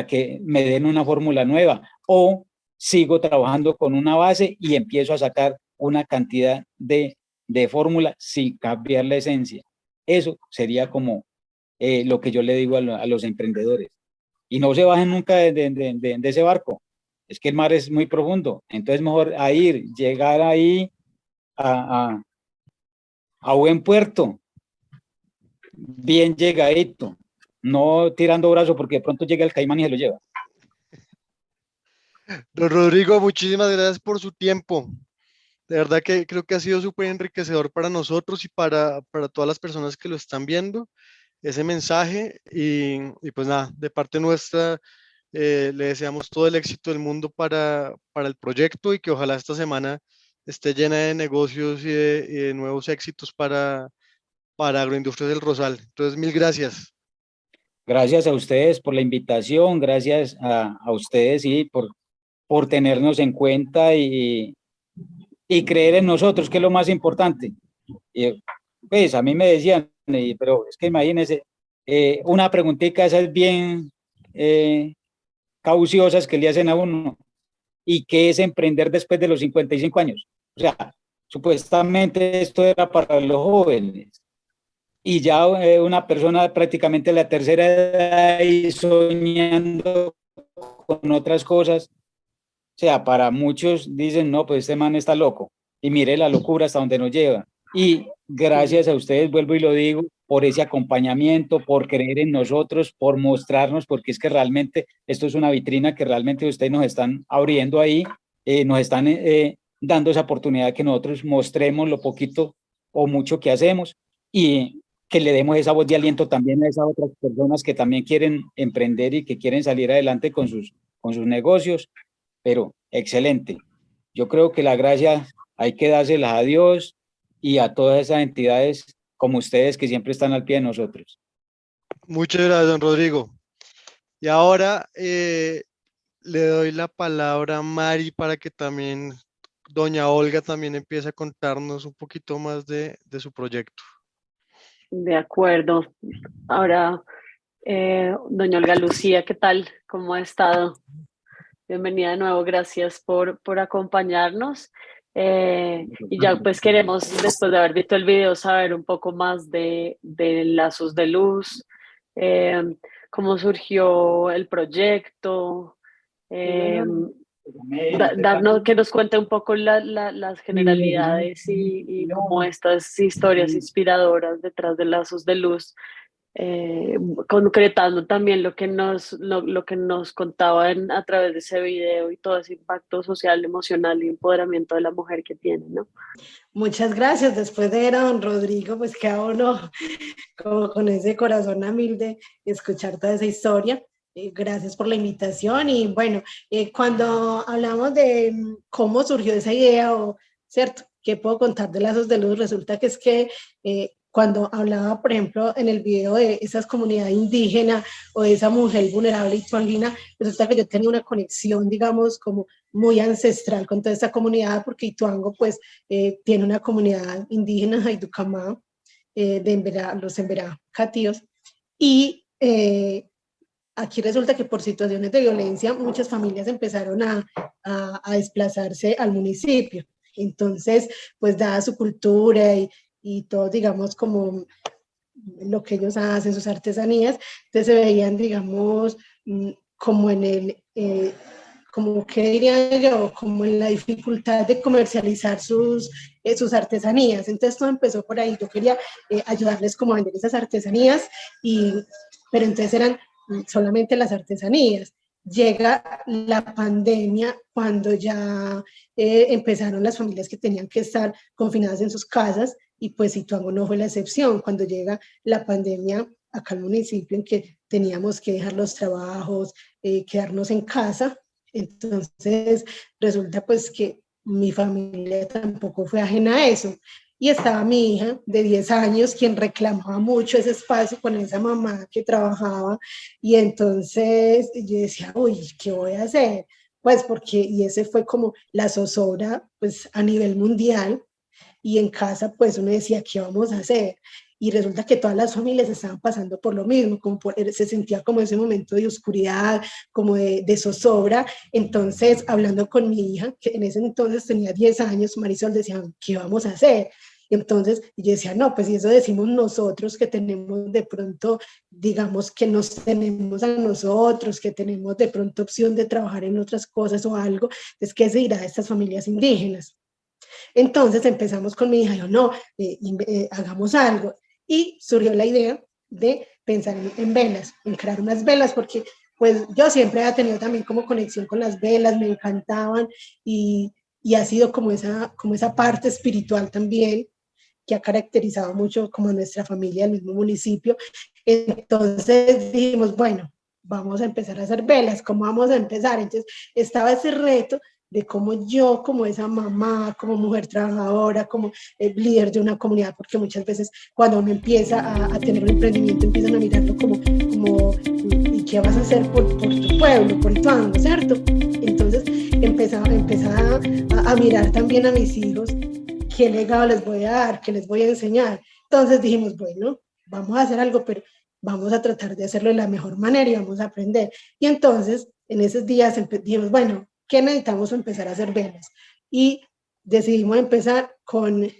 C: que me den una fórmula nueva? O sigo trabajando con una base y empiezo a sacar una cantidad de fórmula sin cambiar la esencia. Eso sería como lo que yo le digo a los emprendedores. Y no se bajen nunca de ese barco. Es que el mar es muy profundo. Entonces mejor llegar ahí a buen puerto, bien llegadito, no tirando brazo porque de pronto llega el caimán y se lo lleva.
B: Don Rodrigo, muchísimas gracias por su tiempo. De verdad que creo que ha sido súper enriquecedor para nosotros y para todas las personas que lo están viendo ese mensaje y pues nada, de parte nuestra le deseamos todo el éxito del mundo para el proyecto y que ojalá esta semana esté llena de negocios y de nuevos éxitos para Agroindustrias del Rosal. Entonces, mil gracias.
C: Gracias a ustedes por la invitación, gracias a ustedes y por tenernos en cuenta y creer en nosotros, que es lo más importante. Pues a mí me decían, pero es que imagínense, una preguntita esas bien cauciosas que le hacen a uno, ¿y qué es emprender después de los 55 años? O sea, supuestamente esto era para los jóvenes, y ya una persona prácticamente la tercera edad y soñando con otras cosas. O sea, para muchos dicen, no, pues este man está loco. Y mire la locura hasta donde nos lleva. Y gracias a ustedes, vuelvo y lo digo, por ese acompañamiento, por creer en nosotros, por mostrarnos, porque es que realmente esto es una vitrina que realmente ustedes nos están abriendo ahí, nos están dando esa oportunidad que nosotros mostremos lo poquito o mucho que hacemos y que le demos esa voz de aliento también a esas otras personas que también quieren emprender y que quieren salir adelante con sus negocios, pero excelente. Yo creo que la gracia hay que dárselas a Dios y a todas esas entidades como ustedes que siempre están al pie de nosotros.
B: Muchas gracias, don Rodrigo. Y ahora le doy la palabra a Mari para que también doña Olga también empiece a contarnos un poquito más de su proyecto.
A: De acuerdo. Ahora, doña Olga Lucía, ¿qué tal? ¿Cómo ha estado? Bienvenida de nuevo, gracias por acompañarnos. Y ya pues queremos, después de haber visto el video, saber un poco más de Lazos de Luz, cómo surgió el proyecto, darnos, que nos cuente un poco las generalidades y como estas historias inspiradoras detrás de Lazos de Luz, concretando también lo que nos contaban a través de ese video y todo ese impacto social, emocional y empoderamiento de la mujer que tiene, ¿no?
D: Muchas gracias. Después de ver a don Rodrigo, pues queda uno como con ese corazón humilde escuchar toda esa historia. Gracias por la invitación y bueno, cuando hablamos de cómo surgió esa idea, o cierto, ¿qué puedo contar de Lazos de Luz? Resulta que es que cuando hablaba, por ejemplo, en el video de esas comunidades indígenas o de esa mujer vulnerable ituanguina, resulta que yo tenía una conexión, digamos, como muy ancestral con toda esta comunidad, porque Ituango, pues, tiene una comunidad indígena, Jayducamá, de los Emberá Catíos, y aquí resulta que por situaciones de violencia muchas familias empezaron a desplazarse al municipio. Entonces, pues dada su cultura y todo, digamos, como lo que ellos hacen, sus artesanías, entonces se veían, digamos, como en el, como que diría yo, como en la dificultad de comercializar sus artesanías. Entonces todo empezó por ahí. Yo quería ayudarles como a vender esas artesanías, pero entonces eran solamente las artesanías. Llega la pandemia cuando ya empezaron las familias que tenían que estar confinadas en sus casas y pues Ituango no fue la excepción. Cuando llega la pandemia acá al municipio en que teníamos que dejar los trabajos, quedarnos en casa, entonces resulta pues que mi familia tampoco fue ajena a eso. Y estaba mi hija de 10 años, quien reclamaba mucho ese espacio con esa mamá que trabajaba. Y entonces yo decía, uy, ¿qué voy a hacer? Pues porque, y ese fue como la zozobra, pues a nivel mundial. Y en casa, pues uno decía, ¿qué vamos a hacer? Y resulta que todas las familias estaban pasando por lo mismo, se sentía como ese momento de oscuridad, como de zozobra. Entonces, hablando con mi hija, que en ese entonces tenía 10 años, Marisol decía, ¿qué vamos a hacer? Entonces yo decía, no, pues si eso decimos nosotros que tenemos de pronto, digamos que nos tenemos a nosotros, que tenemos de pronto opción de trabajar en otras cosas o algo, es que se dirá a estas familias indígenas. Entonces empezamos con mi hija, yo no, hagamos algo. Y surgió la idea de pensar en velas, en crear unas velas, porque pues yo siempre he tenido también como conexión con las velas, me encantaban y ha sido como esa parte espiritual también que ha caracterizado mucho como nuestra familia, el mismo municipio. Entonces dijimos, bueno, vamos a empezar a hacer velas, ¿cómo vamos a empezar? Entonces estaba ese reto de cómo yo, como esa mamá, como mujer trabajadora, como líder de una comunidad, porque muchas veces cuando uno empieza a tener un emprendimiento empiezan a mirarlo como ¿y qué vas a hacer por tu pueblo, por Ituango, cierto? Entonces empezaba a mirar también a mis hijos, qué legado les voy a dar, qué les voy a enseñar. Entonces dijimos, bueno, vamos a hacer algo, pero vamos a tratar de hacerlo de la mejor manera y vamos a aprender. Y entonces, en esos días dijimos, bueno, ¿qué necesitamos para empezar a hacer velas? Y decidimos empezar con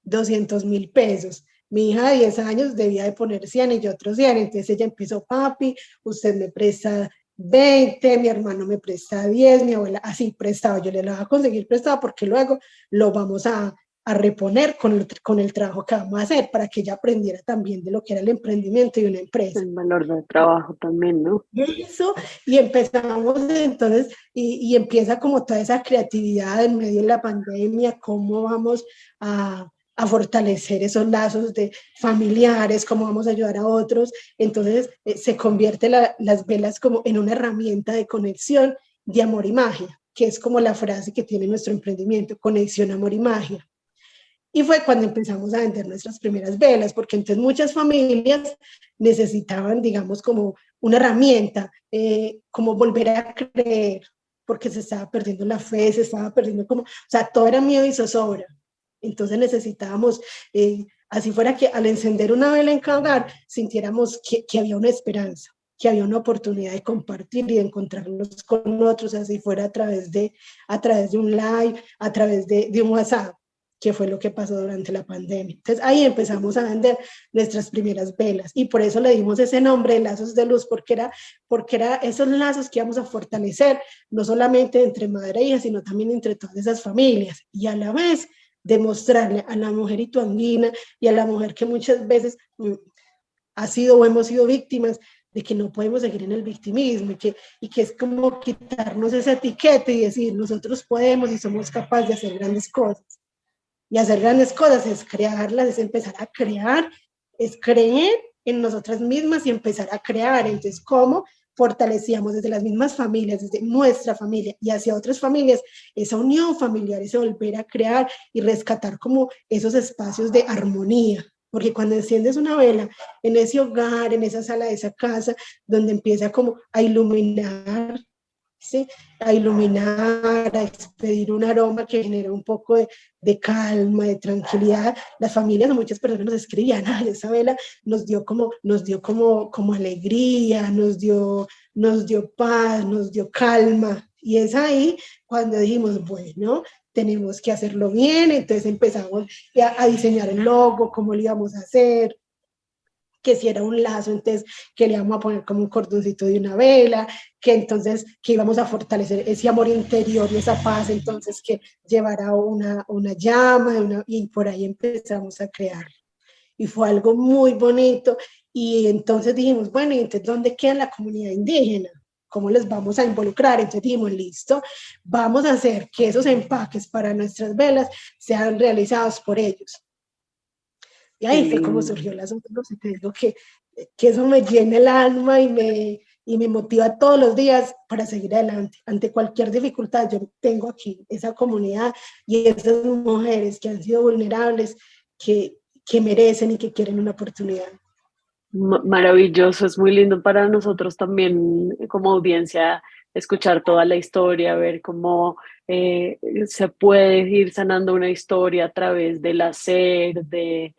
D: 200.000 pesos. Mi hija de 10 años debía de poner 100 y yo otros 100, entonces ella empezó, papi, usted me presta 20, mi hermano me presta 10, mi abuela así prestado, yo le lo voy a conseguir prestado porque luego lo vamos a a reponer con el trabajo que vamos a hacer, para que ella aprendiera también de lo que era el emprendimiento y una empresa.
A: El valor del trabajo también, ¿no?
D: Eso, y empezamos entonces, y empieza como toda esa creatividad en medio de la pandemia, cómo vamos a fortalecer esos lazos de familiares, cómo vamos a ayudar a otros. Entonces se convierte las velas como en una herramienta de conexión, de amor y magia, que es como la frase que tiene nuestro emprendimiento: conexión, amor y magia. Y fue cuando empezamos a vender nuestras primeras velas, porque entonces muchas familias necesitaban, digamos, como una herramienta, como volver a creer, porque se estaba perdiendo la fe, se estaba perdiendo como, o sea, todo era miedo y zozobra. Entonces necesitábamos, así fuera que al encender una vela en cada hogar, sintiéramos que había una esperanza, que había una oportunidad de compartir y de encontrarnos con otros, así fuera a través de un live, a través de un WhatsApp, que fue lo que pasó durante la pandemia. Entonces ahí empezamos a vender nuestras primeras velas, y por eso le dimos ese nombre de lazos de luz, porque era esos lazos que íbamos a fortalecer, no solamente entre madre e hija, sino también entre todas esas familias, y a la vez demostrarle a la mujer ituanguina y a la mujer que muchas veces ha sido o hemos sido víctimas, de que no podemos seguir en el victimismo, y que es como quitarnos esa etiqueta y decir: nosotros podemos y somos capaces de hacer grandes cosas. Y hacer grandes cosas es crearlas, es empezar a crear, es creer en nosotras mismas y empezar a crear. Entonces, ¿cómo fortalecíamos desde las mismas familias, desde nuestra familia y hacia otras familias, esa unión familiar, ese volver a crear y rescatar como esos espacios de armonía? Porque cuando enciendes una vela en ese hogar, en esa sala de esa casa, donde empieza como a iluminar, ¿sí?, a iluminar, a expedir un aroma que genera un poco de calma, de tranquilidad. Las familias, muchas personas nos escribían: ay, esa vela nos dio como alegría, nos dio paz, nos dio calma. Y es ahí cuando dijimos: bueno, tenemos que hacerlo bien. Entonces empezamos a diseñar el logo, cómo lo íbamos a hacer, que si era un lazo, entonces que le íbamos a poner como un cordoncito de una vela, que entonces que íbamos a fortalecer ese amor interior y esa paz, entonces que llevara una llama, y por ahí empezamos a crear. Y fue algo muy bonito. Y entonces dijimos: bueno, ¿y entonces dónde queda la comunidad indígena? ¿Cómo les vamos a involucrar? Entonces dijimos: listo, vamos a hacer que esos empaques para nuestras velas sean realizados por ellos. Y ahí fue como surgió el asunto. Y te digo que eso me llena el alma y me motiva todos los días para seguir adelante. Ante cualquier dificultad, yo tengo aquí esa comunidad y esas mujeres que han sido vulnerables, que merecen y que quieren una oportunidad.
A: Maravilloso, es muy lindo para nosotros también como audiencia escuchar toda la historia, ver cómo se puede ir sanando una historia a través del hacer, de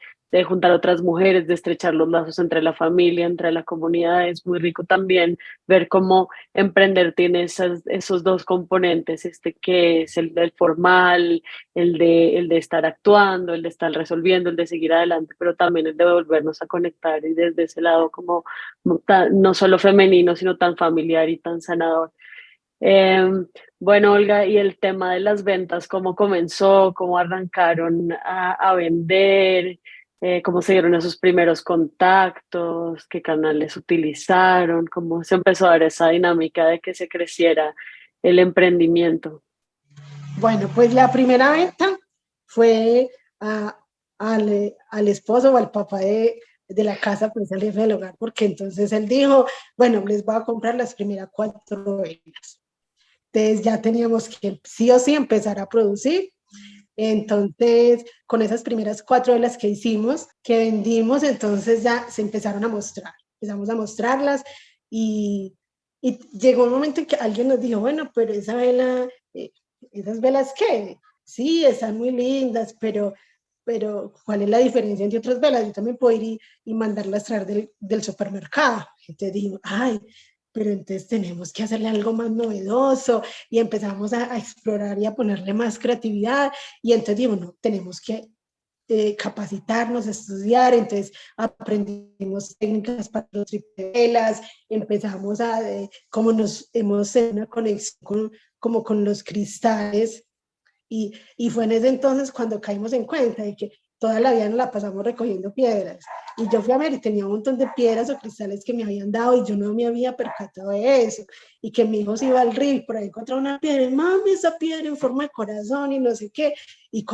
A: juntar a otras mujeres, de estrechar los lazos entre la familia, entre la comunidad. Es muy rico también ver cómo emprender tiene esos dos componentes, que es el del formal, el de estar actuando, el de estar resolviendo, el de seguir adelante, pero también el de volvernos a conectar, y desde ese lado como no solo femenino, sino tan familiar y tan sanador. Bueno, Olga, y el tema de las ventas, ¿cómo comenzó? ¿Cómo arrancaron a vender? ¿Cómo se dieron esos primeros contactos? ¿Qué canales utilizaron? ¿Cómo se empezó a dar esa dinámica de que se creciera el emprendimiento?
D: Bueno, pues la primera venta fue al esposo o al papá de la casa, pues al jefe del hogar, porque entonces él dijo: bueno, les voy a comprar las primeras 4 velas. Entonces ya teníamos que sí o sí empezar a producir. Entonces, con esas primeras 4 velas que hicimos, que vendimos, entonces ya se empezaron a mostrar. Empezamos a mostrarlas, y llegó un momento en que alguien nos dijo: bueno, pero esa vela, ¿esas velas qué? Sí, están muy lindas, pero ¿cuál es la diferencia entre otras velas? Yo también puedo ir y mandarlas traer del supermercado. Entonces digo: ay, pero entonces tenemos que hacerle algo más novedoso, y empezamos a explorar y a ponerle más creatividad. Y entonces digo: no, tenemos que capacitarnos, estudiar. Entonces aprendimos técnicas para los tripelas, empezamos como nos hemos hecho una conexión con los cristales, Y fue en ese entonces cuando caímos en cuenta de que toda la vida nos la pasamos recogiendo piedras. Y yo fui a ver y tenía un montón de piedras o cristales que me habían dado y yo no me había percatado de eso. Y que mi hijo se iba al río y por ahí encontró una piedra y mami, esa piedra en forma de corazón y no sé qué. Y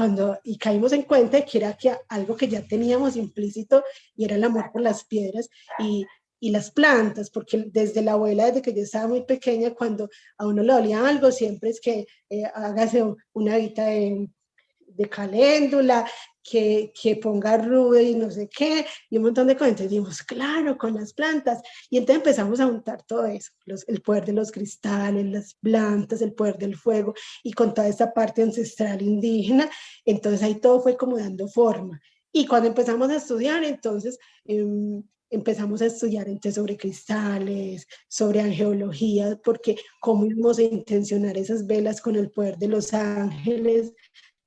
D: caímos en cuenta de que era algo que ya teníamos implícito y era el amor por las piedras y las plantas, porque desde la abuela, desde que yo estaba muy pequeña, cuando a uno le dolía algo, siempre es que hágase una agüita de caléndula, que ponga rude y no sé qué, y un montón de cosas. Entonces dijimos, claro, con las plantas. Y entonces empezamos a juntar todo eso, el poder de los cristales, las plantas, el poder del fuego, y con toda esta parte ancestral indígena. Entonces ahí todo fue como dando forma. Y cuando empezamos a estudiar, entonces empezamos a estudiar entonces sobre cristales, sobre angeología, porque cómo íbamos a intencionar esas velas con el poder de los ángeles,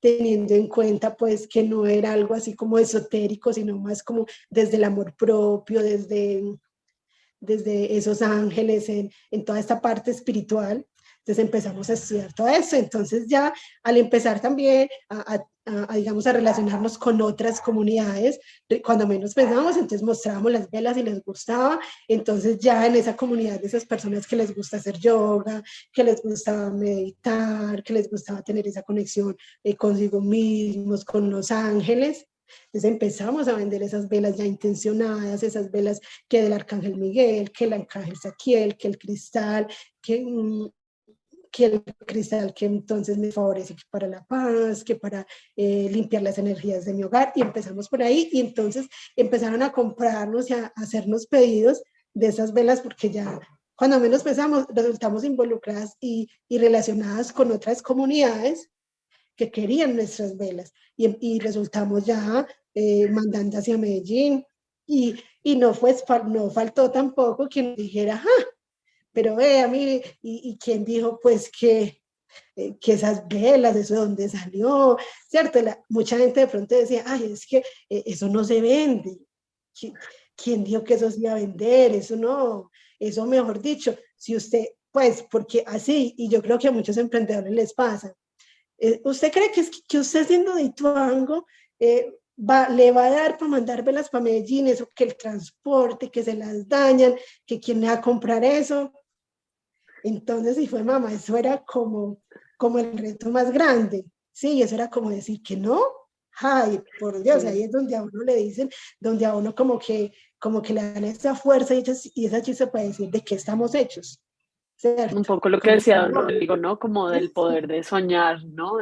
D: teniendo en cuenta pues que no era algo así como esotérico, sino más como desde el amor propio, desde esos ángeles, en toda esta parte espiritual. Entonces empezamos a estudiar todo eso. Entonces ya al empezar también digamos, a relacionarnos con otras comunidades, cuando menos pensábamos, entonces mostrábamos las velas y les gustaba. Entonces ya en esa comunidad de esas personas que les gusta hacer yoga, que les gustaba meditar, que les gustaba tener esa conexión consigo mismos, con los ángeles. Entonces empezamos a vender esas velas ya intencionadas, esas velas que del Arcángel Miguel, que el Arcángel Saquiel, que el cristal, que el cristal que entonces me favorece para la paz, que para limpiar las energías de mi hogar, y empezamos por ahí, y entonces empezaron a comprarnos y a hacernos pedidos de esas velas, porque ya cuando menos pensamos, resultamos involucradas y relacionadas con otras comunidades que querían nuestras velas, y resultamos ya mandando hacia Medellín, y no faltó tampoco quien dijera, ¡ah! Pero a mí, y quién dijo pues que esas velas, eso de dónde salió, ¿cierto? Mucha gente de pronto decía, ay, es que eso no se vende. ¿Quién dijo que eso se iba a vender? Eso no, eso mejor dicho, si usted, pues, porque así, y yo creo que a muchos emprendedores les pasa, ¿usted cree que usted siendo de Ituango le va a dar para mandar velas para Medellín, eso que el transporte, que se las dañan, que quién le va a comprar eso? Entonces, y fue mamá, eso era como el reto más grande, sí, eso era como decir que no, ay, por Dios, ahí es donde a uno le dicen, donde a uno como que le dan esa fuerza y esa chispa para decir de qué estamos hechos, ¿cierto?
A: Un poco lo que decía don Rodrigo, ¿no? Como del poder de soñar, ¿no?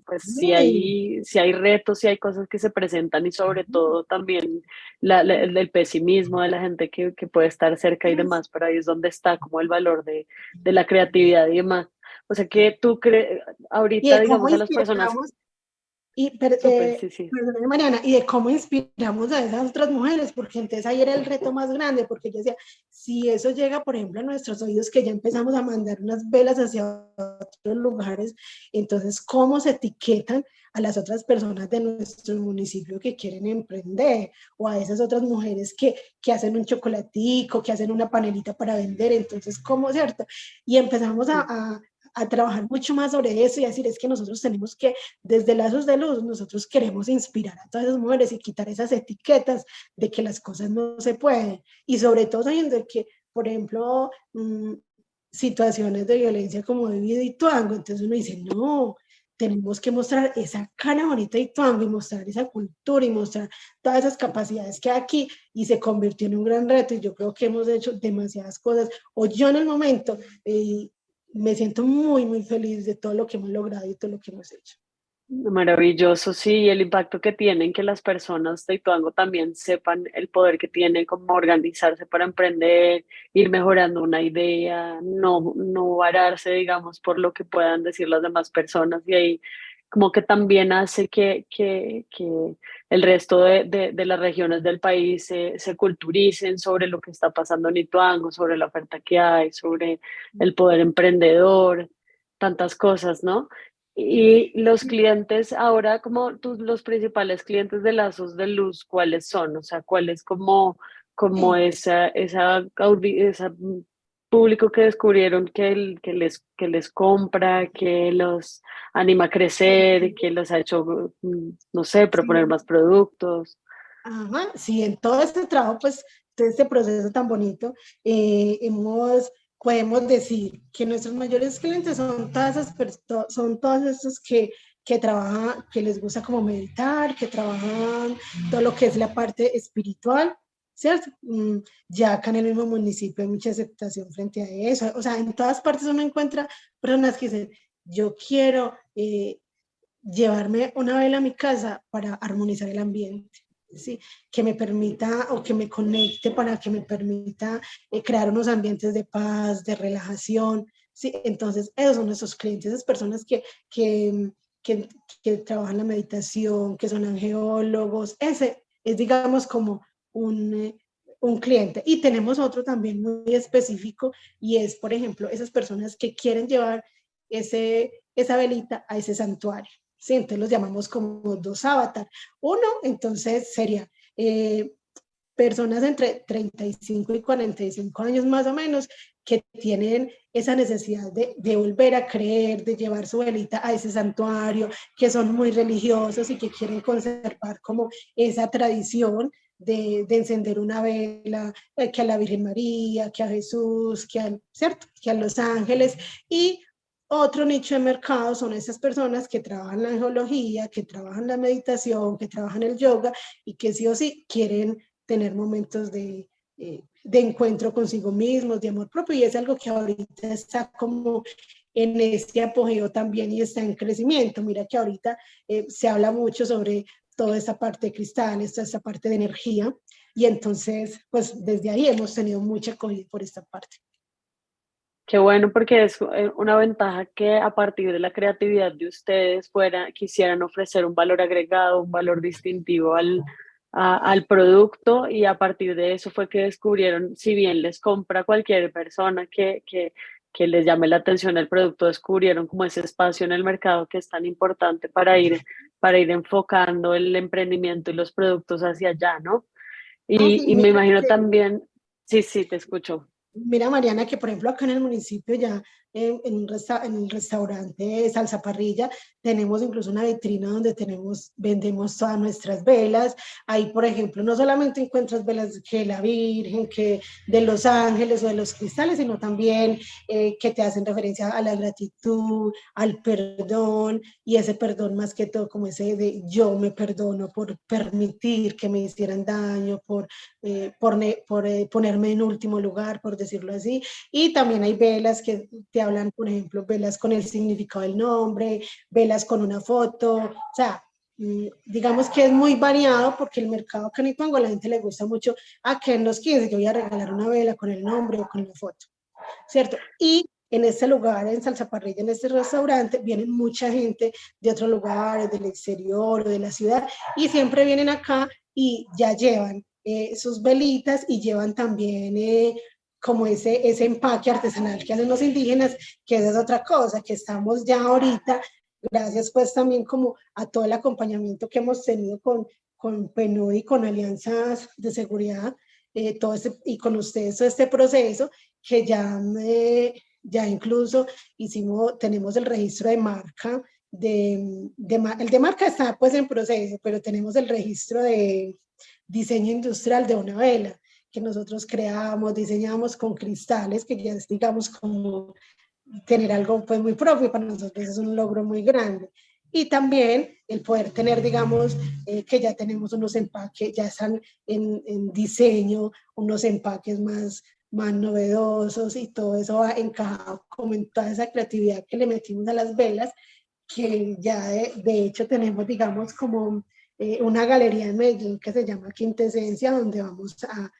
A: Pues si hay retos, si hay cosas que se presentan y sobre todo también el pesimismo de la gente que puede estar cerca y demás, pero ahí es donde está como el valor de la creatividad y demás. O sea que tú crees, ahorita digamos a las personas... Sí.
D: Perdóname, Mariana, y de cómo inspiramos a esas otras mujeres, porque entonces ahí era el reto más grande, porque yo decía, si eso llega, por ejemplo, a nuestros oídos, que ya empezamos a mandar unas velas hacia otros lugares, entonces, ¿cómo se etiquetan a las otras personas de nuestro municipio que quieren emprender? O a esas otras mujeres que hacen un chocolatico, que hacen una panelita para vender, entonces, ¿cómo, cierto? Y empezamos a trabajar mucho más sobre eso y a decir, es que nosotros tenemos que, desde Lazos de Luz, nosotros queremos inspirar a todas esas mujeres y quitar esas etiquetas de que las cosas no se pueden. Y sobre todo sabiendo que, por ejemplo, situaciones de violencia como he vivido Ituango, entonces uno dice, no, tenemos que mostrar esa cara bonita de Ituango y mostrar esa cultura y mostrar todas esas capacidades que hay aquí, y se convirtió en un gran reto, y yo creo que hemos hecho demasiadas cosas, o yo en el momento me siento muy, muy feliz de todo lo que hemos logrado y todo lo que hemos hecho.
A: Maravilloso, sí, el impacto que tienen que las personas de Ituango también sepan el poder que tiene como organizarse para emprender, ir mejorando una idea, no vararse, digamos, por lo que puedan decir las demás personas, y ahí como que también hace que el resto de las regiones del país se culturicen sobre lo que está pasando en Ituango, sobre la oferta que hay, sobre el poder emprendedor, tantas cosas, ¿no? Y los clientes ahora, como los principales clientes de Lazos de Luz, ¿cuáles son? O sea, ¿cuál es como esa público que descubrieron que les compra, que los anima a crecer, que los ha hecho, no sé, proponer
D: Sí,
A: más productos?
D: ajá, sí, en todo este trabajo, pues, todo este proceso tan bonito, podemos decir que nuestros mayores clientes son todas esas son todos estos que trabajan, que les gusta como meditar, que trabajan todo lo que es la parte espiritual, ¿cierto? Ya acá en el mismo municipio hay mucha aceptación frente a eso. O sea, en todas partes uno encuentra personas que dicen, yo quiero llevarme una vela a mi casa para armonizar el ambiente. ¿Sí? Que me permita o que me conecte para que me permita crear unos ambientes de paz, de relajación. ¿Sí? Entonces, esos son nuestros clientes, esas personas que, que, que trabajan la meditación, que son angeólogos. Ese es, digamos, como un cliente. Y tenemos otro también muy específico y es, por ejemplo, esas personas que quieren llevar esa velita a ese santuario. Sí, entonces los llamamos como dos avatar. Uno, entonces, sería personas entre 35 y 45 años más o menos que tienen esa necesidad de volver a creer, de llevar su velita a ese santuario, que son muy religiosos y que quieren conservar como esa tradición de encender una vela, que a la Virgen María, que a Jesús, ¿cierto? Que a los ángeles. Y otro nicho de mercado son esas personas que trabajan la angelología, que trabajan la meditación, que trabajan el yoga y que sí o sí quieren tener momentos de encuentro consigo mismos, de amor propio, y es algo que ahorita está como en este apogeo también y está en crecimiento. Mira que ahorita se habla mucho sobre toda esta parte de cristales, toda esta parte de energía, y entonces, pues desde ahí hemos tenido mucha acogida por esta parte.
A: Qué bueno, porque es una ventaja que a partir de la creatividad de ustedes quisieran ofrecer un valor agregado, un valor distintivo al producto, y a partir de eso fue que descubrieron, si bien les compra cualquier persona que les llame la atención el producto, descubrieron como ese espacio en el mercado que es tan importante para ir enfocando el emprendimiento y los productos hacia allá, ¿no?
D: No, sí,
A: Y me imagino también, sí, sí, te escucho.
D: mira, Mariana, que por ejemplo acá en el municipio ya en el restaurante Salsa Parrilla tenemos incluso una vitrina donde vendemos todas nuestras velas. Ahí, por ejemplo, no solamente encuentras velas que de la Virgen, que de los ángeles o de los cristales, sino también que te hacen referencia a la gratitud, al perdón, y ese perdón más que todo como ese de yo me perdono por permitir que me hicieran daño, por ponerme en último lugar, por decirlo así. Y también hay velas que te hablan, por ejemplo, velas con el significado del nombre, velas con una foto, o sea, digamos que es muy variado porque el mercado canipango a la gente le gusta mucho a que en los 15 yo voy a regalar una vela con el nombre o con la foto, ¿cierto? Y en este lugar, en Salsa Parrilla, en este restaurante, vienen mucha gente de otros lugares, del exterior o de la ciudad, y siempre vienen acá y ya llevan sus velitas y llevan también como ese empaque artesanal que hacen los indígenas, que esa es otra cosa, que estamos ya ahorita, gracias pues también como a todo el acompañamiento que hemos tenido con PNUD y con alianzas de seguridad, y con ustedes todo este proceso, que ya incluso tenemos el registro de marca, el de marca está pues en proceso, pero tenemos el registro de diseño industrial de una vela que nosotros creamos, diseñamos con cristales, que ya es, digamos, como tener algo pues muy propio para nosotros, es un logro muy grande. Y también el poder tener, digamos, que ya tenemos unos empaques, ya están en diseño, unos empaques más novedosos, y todo eso va encajado como en toda esa creatividad que le metimos a las velas, que ya de hecho tenemos, digamos, como una galería en Medellín que se llama Quintesencia, donde vamos a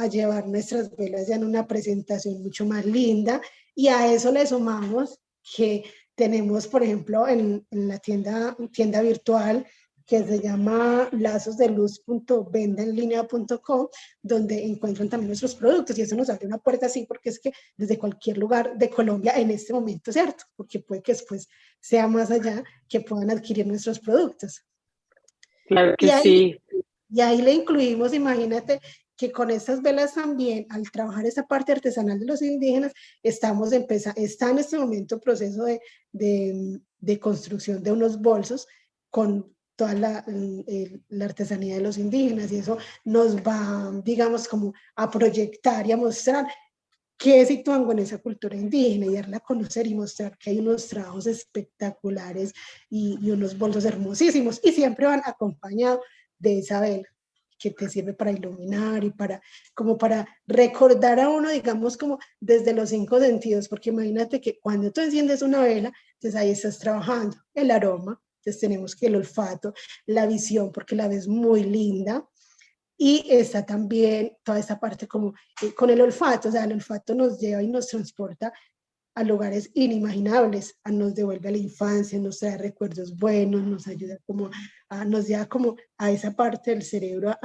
D: llevar nuestras velas ya en una presentación mucho más linda, y a eso le sumamos que tenemos, por ejemplo, en la tienda virtual que se llama lazosdeluz.vendaenlinea.com, donde encuentran también nuestros productos, y eso nos abre una puerta así, porque es que desde cualquier lugar de Colombia en este momento, ¿cierto? Porque puede que después sea más allá, que puedan adquirir nuestros productos.
A: Claro
D: Y
A: que
D: ahí,
A: sí.
D: y ahí le incluimos, imagínate, que con estas velas también, al trabajar esa parte artesanal de los indígenas, está en este momento proceso de construcción de unos bolsos con toda la artesanía de los indígenas, y eso nos va, digamos, como a proyectar y a mostrar qué es Ituango en esa cultura indígena, y darla a conocer y mostrar que hay unos trabajos espectaculares y unos bolsos hermosísimos, y siempre van acompañados de esa vela que te sirve para iluminar y como para recordar a uno, digamos, como desde los 5 sentidos, porque imagínate que cuando tú enciendes una vela, entonces ahí estás trabajando el aroma, entonces tenemos que el olfato, la visión, porque la ves muy linda, y está también toda esta parte como con el olfato, o sea, el olfato nos lleva y nos transporta a lugares inimaginables, nos devuelve a la infancia, nos trae recuerdos buenos, nos ayuda nos lleva como a esa parte del cerebro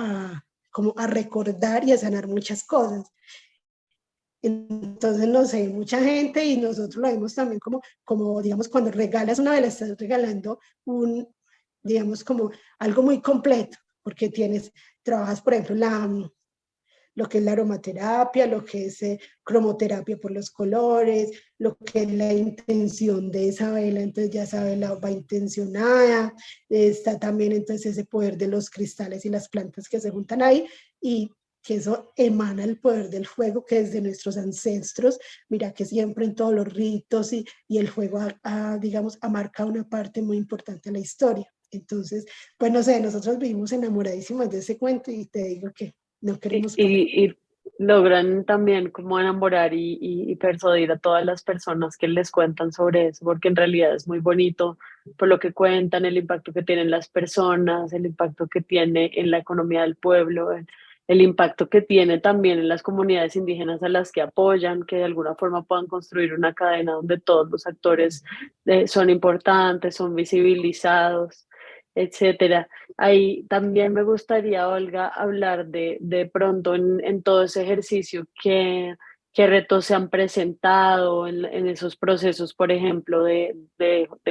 D: como a recordar y a sanar muchas cosas. Entonces, no sé, mucha gente, y nosotros lo vemos también como digamos, cuando regalas una vela, estás regalando digamos, como algo muy completo, porque trabajas, por ejemplo, lo que es la aromaterapia, lo que es cromoterapia por los colores, lo que es la intención de esa vela, entonces ya esa vela va intencionada, está también entonces ese poder de los cristales y las plantas que se juntan ahí, y que eso emana el poder del fuego, que es de nuestros ancestros. Mira que siempre en todos los ritos y el fuego digamos, ha marcado una parte muy importante de la historia. Entonces, pues no sé, nosotros vivimos enamoradísimas de ese cuento, y te digo que no queremos parar.
A: Y logran también como enamorar y persuadir a todas las personas que les cuentan sobre eso, porque en realidad es muy bonito por lo que cuentan, el impacto que tienen las personas, el impacto que tiene en la economía del pueblo, el impacto que tiene también en las comunidades indígenas a las que apoyan, que de alguna forma puedan construir una cadena donde todos los actores son importantes, son visibilizados, etcétera. Ahí también me gustaría, Olga, hablar de pronto en todo ese ejercicio qué retos se han presentado en esos procesos, por ejemplo, de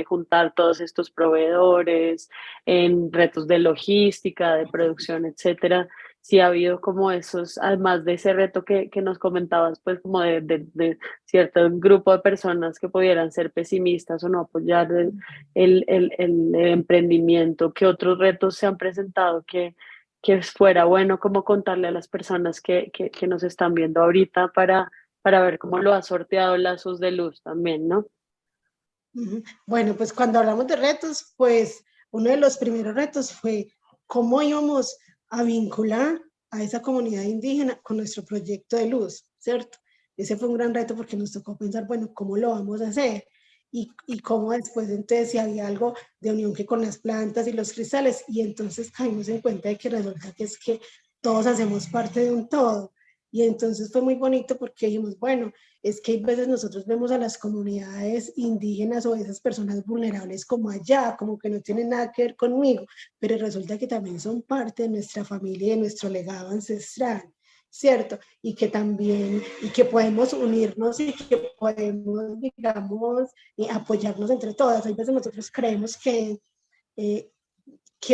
A: juntar todos estos proveedores, en retos de logística, de producción, etcétera. Si ha habido como esos, además de ese reto que nos comentabas, pues como de cierto grupo de personas que pudieran ser pesimistas o no apoyar el emprendimiento, ¿qué otros retos se han presentado que fuera bueno como contarle a las personas que nos están viendo ahorita para ver cómo lo ha sorteado Lazos de Luz también, ¿no?
D: Bueno, pues cuando hablamos de retos, pues uno de los primeros retos fue cómo íbamos a vincular a esa comunidad indígena con nuestro proyecto de luz, ¿cierto? Ese fue un gran reto porque nos tocó pensar, bueno, ¿cómo lo vamos a hacer? Y cómo después, entonces, si había algo de unión que con las plantas y los cristales, y entonces caímos en cuenta de que resulta que es que todos hacemos parte de un todo. Y entonces fue muy bonito porque dijimos, bueno, es que a veces nosotros vemos a las comunidades indígenas o esas personas vulnerables como allá, como que no tienen nada que ver conmigo, pero resulta que también son parte de nuestra familia y de nuestro legado ancestral, ¿cierto? Y que también, y que podemos unirnos y que podemos, digamos, apoyarnos entre todas. A veces nosotros creemos que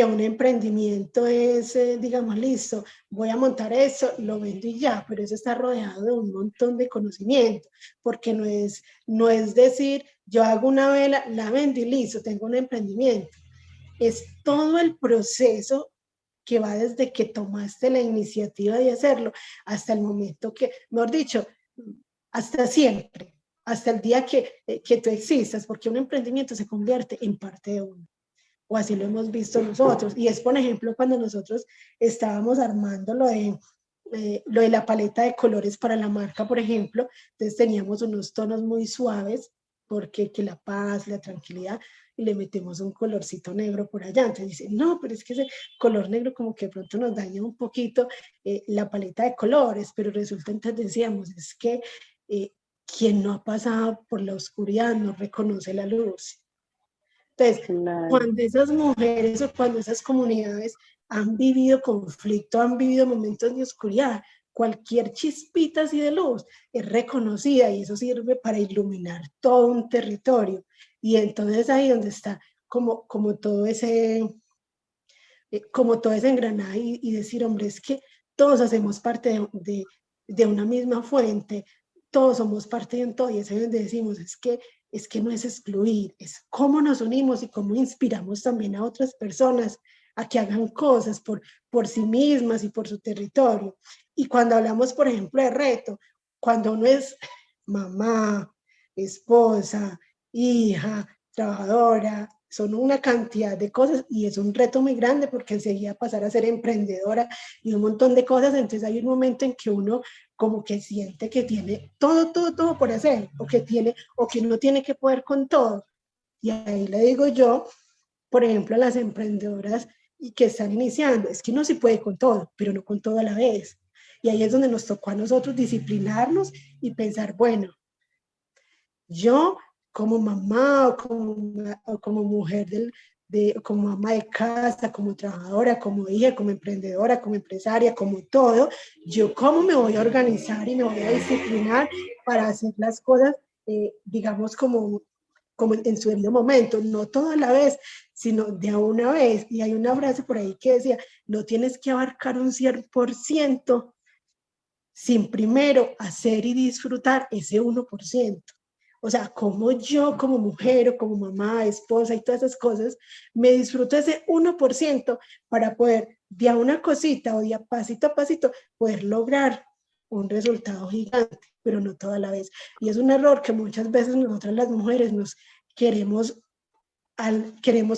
D: un emprendimiento es, digamos, listo, voy a montar eso, lo vendo y ya, pero eso está rodeado de un montón de conocimiento, porque no es decir, yo hago una vela, la vendo y listo, tengo un emprendimiento. Es todo el proceso que va desde que tomaste la iniciativa de hacerlo hasta el momento que, mejor dicho, hasta siempre, hasta el día que tú existas, porque un emprendimiento se convierte en parte de uno, o así lo hemos visto nosotros. Y es, por ejemplo, cuando nosotros estábamos armando lo de la paleta de colores para la marca, por ejemplo, entonces teníamos unos tonos muy suaves, porque que la paz, la tranquilidad, y le metemos un colorcito negro por allá. Entonces dicen, no, pero es que ese color negro como que de pronto nos daña un poquito la paleta de colores, pero resulta, entonces decíamos, es que quien no ha pasado por la oscuridad no reconoce la luz. Entonces,
A: Claro.
D: cuando esas mujeres o cuando esas comunidades han vivido conflicto, han vivido momentos de oscuridad, cualquier chispita así de luz es reconocida, y eso sirve para iluminar todo un territorio. Y entonces ahí donde está como todo ese engranaje, y decir, hombre, es que todos hacemos parte de una misma fuente, todos somos parte de un todo, y es ahí donde decimos, es que no es excluir, es cómo nos unimos y cómo inspiramos también a otras personas a que hagan cosas por sí mismas y por su territorio. Y cuando hablamos, por ejemplo, de reto, cuando uno es mamá, esposa, hija, trabajadora, son una cantidad de cosas y es un reto muy grande porque enseguida pasar a ser emprendedora y un montón de cosas, entonces hay un momento en que uno como que siente que tiene todo por hacer, o que uno tiene que poder con todo. Y ahí le digo yo, por ejemplo, a las emprendedoras y que están iniciando, es que no se puede con todo, pero no con todo a la vez. Y ahí es donde nos tocó a nosotros disciplinarnos y pensar, bueno, yo como mamá o como mujer como ama de casa, como trabajadora, como hija, como emprendedora, como empresaria, como todo, yo cómo me voy a organizar y me voy a disciplinar para hacer las cosas, digamos, como en su debido momento, no toda la vez, sino de a una vez. Y hay una frase por ahí que decía, no tienes que abarcar un 100% sin primero hacer y disfrutar ese 1%. O sea, como yo como mujer o como mamá, esposa y todas esas cosas, me disfruto ese 1% para poder de a una cosita o de a pasito poder lograr un resultado gigante, pero no toda la vez. Y es un error que muchas veces nosotras las mujeres nos queremos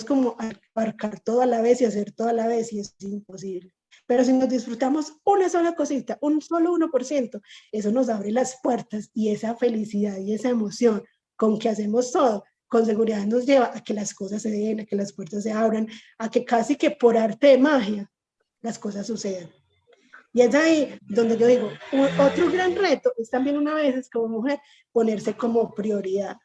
D: como abarcar todo a la vez y hacer todo a la vez, y es imposible. Pero si nos disfrutamos una sola cosita, un solo 1%, eso nos abre las puertas, y esa felicidad y esa emoción con que hacemos todo, con seguridad nos lleva a que las cosas se den, a que las puertas se abran, a que casi que por arte de magia las cosas sucedan. Y es ahí donde yo digo, otro gran reto es también una vez como mujer ponerse como prioridad.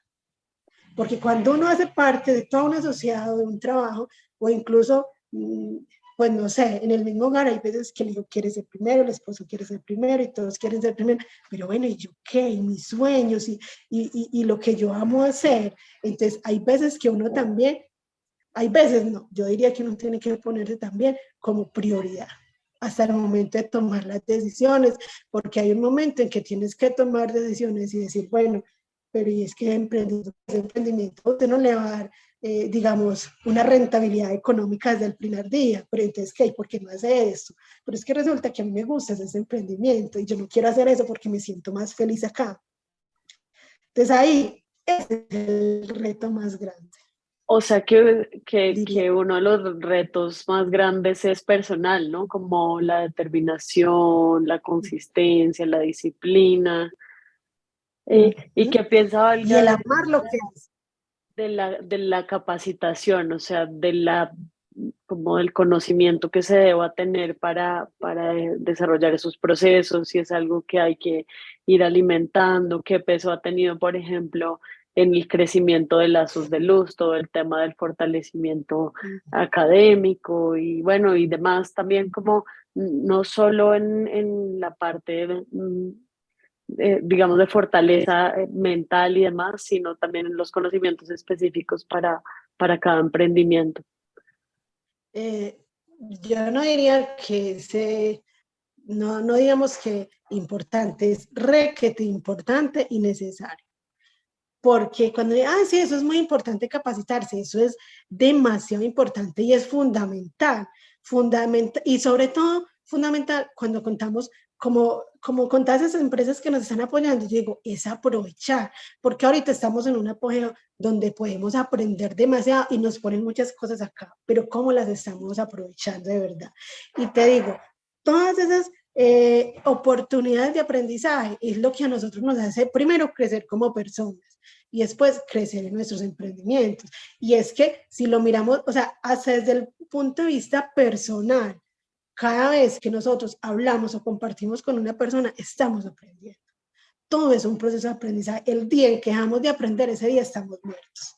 D: Porque cuando uno hace parte de toda una sociedad o de un trabajo, o incluso, pues no sé, en el mismo hogar hay veces que el hijo quiere ser primero, el esposo quiere ser primero y todos quieren ser primero, pero bueno, ¿y yo qué? Y mis sueños y lo que yo amo hacer. Entonces hay veces que uno también, hay veces no, yo diría que uno tiene que ponerse también como prioridad hasta el momento de tomar las decisiones, porque hay un momento en que tienes que tomar decisiones y decir, bueno, pero y es que emprendimiento usted no le va a dar, digamos, una rentabilidad económica desde el primer día, pero entonces, ¿qué? ¿Por qué no hace esto? Pero es que resulta que a mí me gusta ese emprendimiento y yo no quiero hacer eso porque me siento más feliz acá. Entonces ahí, ese es el reto más grande.
A: O sea que uno de los retos más grandes es personal, ¿no? Como la determinación, la consistencia, la disciplina. ¿Y qué piensa
D: Y el
A: Olga
D: amar lo que es.
A: de la capacitación, o sea, como del conocimiento que se deba tener para desarrollar esos procesos, si es algo que hay que ir alimentando, qué peso ha tenido, por ejemplo, en el crecimiento de Lazos de Luz, todo el tema del fortalecimiento académico y bueno, y demás, también como no solo en la parte digamos, de fortaleza mental y demás, sino también en los conocimientos específicos para cada emprendimiento.
D: Yo no diría que no digamos que importante, es requete importante y necesario. Porque cuando sí, eso es muy importante capacitarse, eso es demasiado importante y es fundamental, y sobre todo fundamental cuando contamos como con todas esas empresas que nos están apoyando. Yo digo, es aprovechar, porque ahorita estamos en un apogeo donde podemos aprender demasiado y nos ponen muchas cosas acá, pero ¿cómo las estamos aprovechando de verdad? Y te digo, todas esas oportunidades de aprendizaje es lo que a nosotros nos hace primero crecer como personas y después crecer en nuestros emprendimientos. Y es que si lo miramos, o sea, hasta desde el punto de vista personal, cada vez que nosotros hablamos o compartimos con una persona, estamos aprendiendo. Todo es un proceso de aprendizaje. El día en que dejamos de aprender, ese día estamos muertos.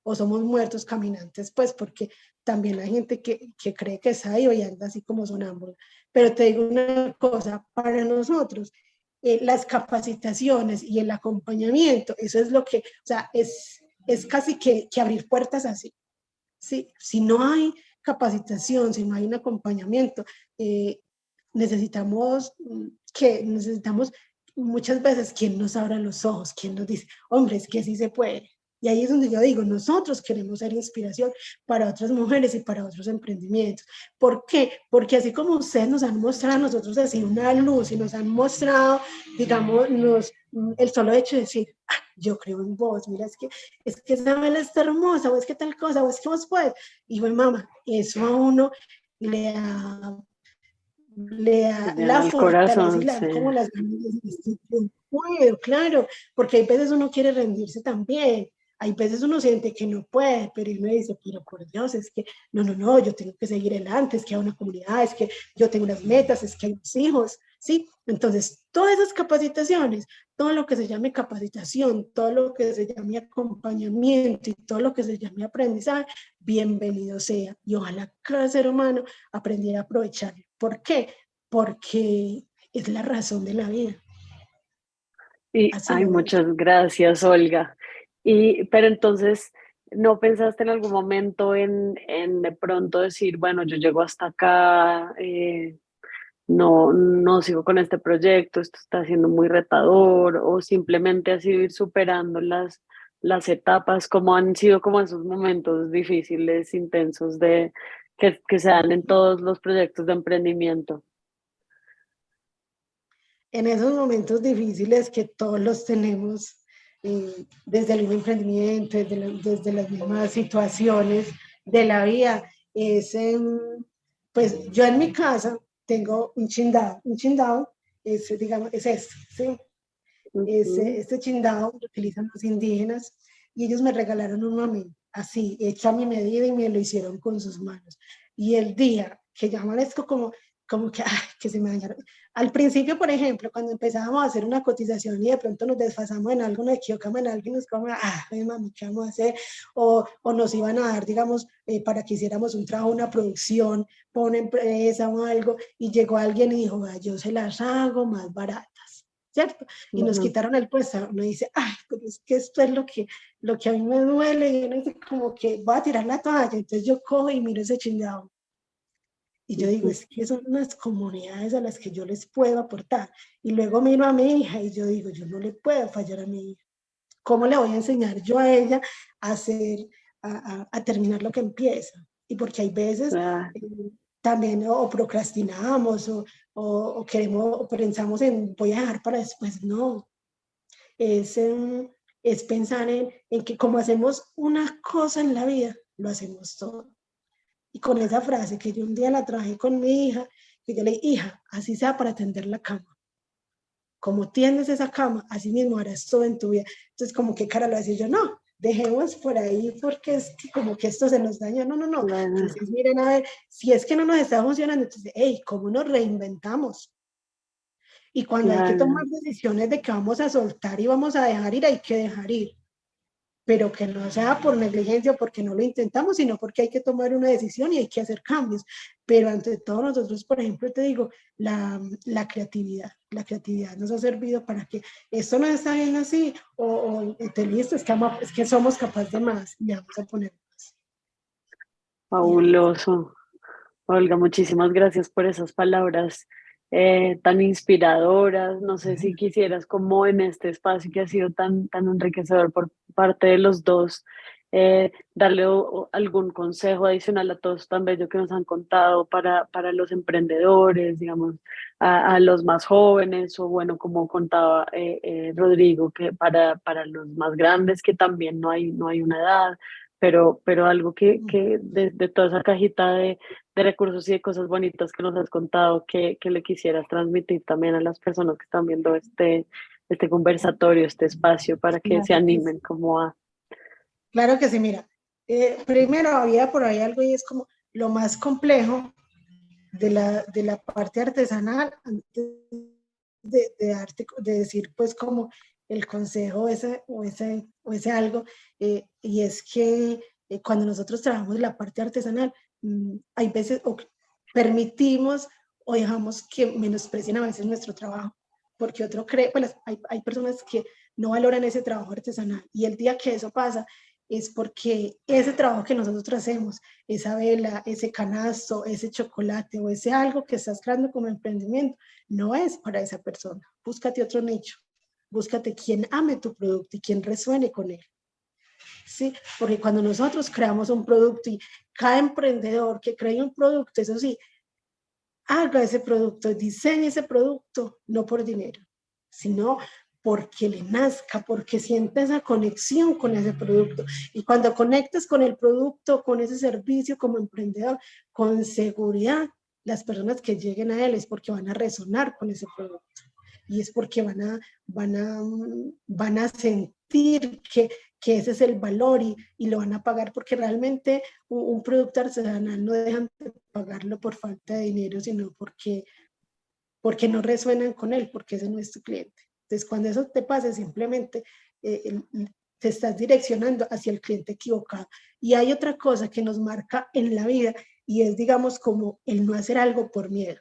D: O somos muertos caminantes, pues, porque también hay gente que cree que es ahí y anda así como sonámbula. Pero te digo una cosa, para nosotros, las capacitaciones y el acompañamiento, eso es lo que, o sea, es casi que abrir puertas así. ¿Sí? Si no hay capacitación, si no hay un acompañamiento, necesitamos que necesitamos muchas veces quien nos abra los ojos, quien nos dice, hombre, es que sí se puede. Y ahí es donde yo digo, nosotros queremos ser inspiración para otras mujeres y para otros emprendimientos. ¿Por qué? Porque así como ustedes nos han mostrado a nosotros así una luz y nos han mostrado, digamos, el solo hecho de decir, yo creo en vos, mira, es que esa vela está hermosa, o es que tal cosa, o es que vos puedes. Y bueno, mamá, eso a uno le da la
A: el
D: fortaleza y
A: corazón,
D: le da
A: sí.
D: como las ganas de decir, yo puedo, claro, porque hay veces uno quiere rendirse también, hay veces uno siente que no puede, pero uno dice, pero por Dios, es que no, yo tengo que seguir adelante, es que hay una comunidad, es que yo tengo unas metas, es que hay mis hijos, ¿sí? Entonces, todas esas capacitaciones, todo lo que se llame capacitación, todo lo que se llame acompañamiento y todo lo que se llame aprendizaje, bienvenido sea. Y ojalá cada ser humano aprendiera a aprovecharlo. ¿Por qué? Porque es la razón de la vida.
A: Y
D: Así
A: ay,
D: lo veo yo.
A: muchas gracias, Olga. Pero entonces, ¿no pensaste en algún momento en de pronto decir, bueno, yo llego hasta acá, no sigo con este proyecto, esto está siendo muy retador, o simplemente así ir superando las etapas, como han sido como esos momentos difíciles, intensos que se dan en todos los proyectos de emprendimiento?
D: En esos momentos difíciles que todos los tenemos, desde el emprendimiento, desde las mismas situaciones de la vida, es, pues yo en mi casa tengo un chindado es, digamos, es esto, ¿sí?
A: Ujú.
D: Este chindado lo utilizan los indígenas y ellos me regalaron uno a mí, así, hecho a mi medida y me lo hicieron con sus manos. Y el día que ya amanezco como que, ay, que se me dañaron. Al principio, por ejemplo, cuando empezábamos a hacer una cotización y de pronto nos desfasamos en algo, nos equivocamos en algo y nos como, mami, ¿qué vamos a hacer? O nos iban a dar, digamos, para que hiciéramos un trabajo, una producción, por una empresa o algo, y llegó alguien y dijo, yo se las hago más baratas, ¿cierto? Y nos
A: Ujú.
D: quitaron el puesto. Uno dice, ay, pero es que esto es lo que a mí me duele, y uno dice como que voy a tirar la toalla, entonces yo cojo y miro ese chingado. Y yo digo,
A: Ujú.
D: es que son unas comunidades a las que yo les puedo aportar. Y luego miro a mi hija y yo digo, yo no le puedo fallar a mi hija. ¿Cómo le voy a enseñar yo a ella a hacer, a terminar lo que empieza? Y porque hay veces
A: Ah,
D: también o procrastinamos o queremos o pensamos en voy a dejar para después. No, es, es pensar en que como hacemos una cosa en la vida, lo hacemos todo. Y con esa frase que yo un día la traje con mi hija, que yo le dije, hija, así sea para tender la cama. Como tienes esa cama, así mismo harás todo en tu vida. Entonces, como que cara lo decía yo, no, dejemos por ahí porque es que como que esto se nos daña. No.
A: claro,
D: Entonces, miren, a ver, si es que no nos está funcionando, entonces, hey, ¿cómo nos reinventamos? Y cuando hay que tomar
A: claro.
D: decisiones de que vamos a soltar y vamos a dejar ir, hay que dejar ir. Pero que no sea por negligencia, porque no lo intentamos, sino porque hay que tomar una decisión y hay que hacer cambios. Pero ante todo nosotros, por ejemplo, te digo, la creatividad nos ha servido para que esto no está bien así, o te listo, es que somos capaces de más y vamos a poner más. Y ahí es.
A: Fabuloso. Olga, muchísimas gracias por esas palabras tan inspiradoras. No sé si quisieras, como en este espacio que ha sido tan enriquecedor por parte de los dos, darle algún consejo adicional a todos tan bello que nos han contado para los emprendedores, digamos, a los más jóvenes, o bueno, como contaba Rodrigo, que para los más grandes, que también no hay una edad, pero algo que de toda esa cajita de recursos y de cosas bonitas que nos has contado, que le quisieras transmitir también a las personas que están viendo este conversatorio, este espacio, para que se
D: Claro que
A: animen
D: sí.
A: como a...
D: Claro que sí, mira, primero había por ahí algo y es como lo más complejo de la parte artesanal, antes de decir pues como el consejo o ese algo, y es que cuando nosotros trabajamos la parte artesanal, hay veces o permitimos o dejamos que menosprecien a veces nuestro trabajo, porque otro cree, pues hay personas que no valoran ese trabajo artesanal, y el día que eso pasa, es porque ese trabajo que nosotros hacemos, esa vela, ese canasto, ese chocolate o ese algo que estás creando como emprendimiento, no es para esa persona. Búscate otro nicho, búscate quien ame tu producto y quien resuene con él. ¿Sí? Porque cuando nosotros creamos un producto y cada emprendedor que cree un producto, eso sí, haga ese producto, diseñe ese producto, no por dinero, sino porque le nazca, porque siente esa conexión con ese producto. Y cuando conectes con el producto, con ese servicio como emprendedor, con seguridad, las personas que lleguen a él es porque van a resonar con ese producto. Y es porque van a sentir que ese es el valor y lo van a pagar, porque realmente un producto artesanal no dejan de pagarlo por falta de dinero, sino porque no resuenan con él, porque ese no es tu cliente. Entonces, cuando eso te pasa, simplemente te estás direccionando hacia el cliente equivocado. Y hay otra cosa que nos marca en la vida y es, digamos, como el no hacer algo por miedo.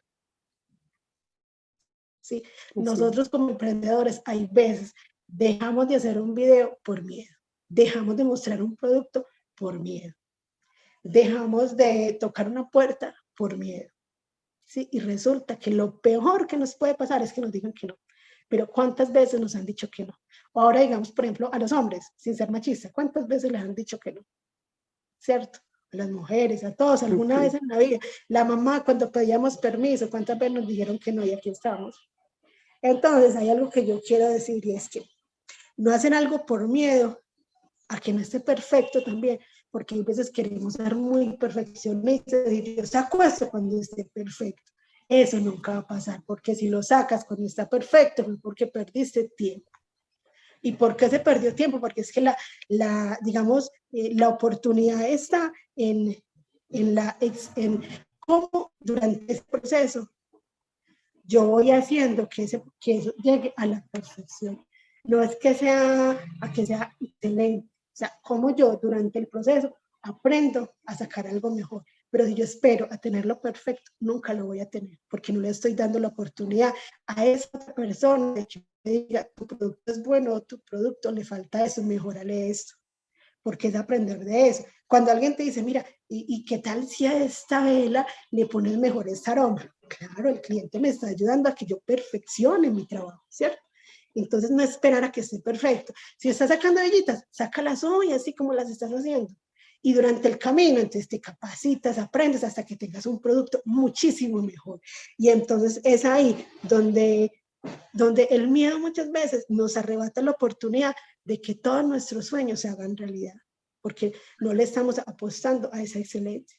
D: ¿Sí? Nosotros como emprendedores, hay veces, dejamos de hacer un video por miedo, dejamos de mostrar un producto por miedo, dejamos de tocar una puerta por miedo. ¿Sí? Y resulta que lo peor que nos puede pasar es que nos digan que no. Pero ¿cuántas veces nos han dicho que no? O ahora digamos, por ejemplo, a los hombres, sin ser machista, ¿cuántas veces les han dicho que no? ¿Cierto? A las mujeres, a todos, alguna vez en la vida. La mamá, cuando pedíamos permiso, ¿cuántas veces nos dijeron que no? Y aquí estamos. Entonces, hay algo que yo quiero decir y es que no hacen algo por miedo a que no esté perfecto también, porque hay veces queremos ser muy perfeccionistas y yo saco esto cuando esté perfecto. Eso nunca va a pasar, porque si lo sacas cuando está perfecto, es porque perdiste tiempo. ¿Y por qué se perdió tiempo? Porque es que digamos, la oportunidad está en cómo durante ese proceso yo voy haciendo que eso llegue a la perfección. No es que sea excelente, o sea, como yo durante el proceso aprendo a sacar algo mejor. Pero si yo espero a tenerlo perfecto, nunca lo voy a tener, porque no le estoy dando la oportunidad a esa persona de que me diga, tu producto es bueno, tu producto le falta eso, mejórale esto, porque es aprender de eso. Cuando alguien te dice, mira, ¿y qué tal si a esta vela le pones mejor este aroma? Claro, el cliente me está ayudando a que yo perfeccione mi trabajo, ¿cierto? Entonces no esperar a que esté perfecto. Si estás sacando vellitas, sácalas hoy, así como las estás haciendo. Y durante el camino, entonces te capacitas, aprendes hasta que tengas un producto muchísimo mejor. Y entonces es ahí donde el miedo muchas veces nos arrebata la oportunidad de que todos nuestros sueños se hagan realidad, porque no le estamos apostando a esa excelencia,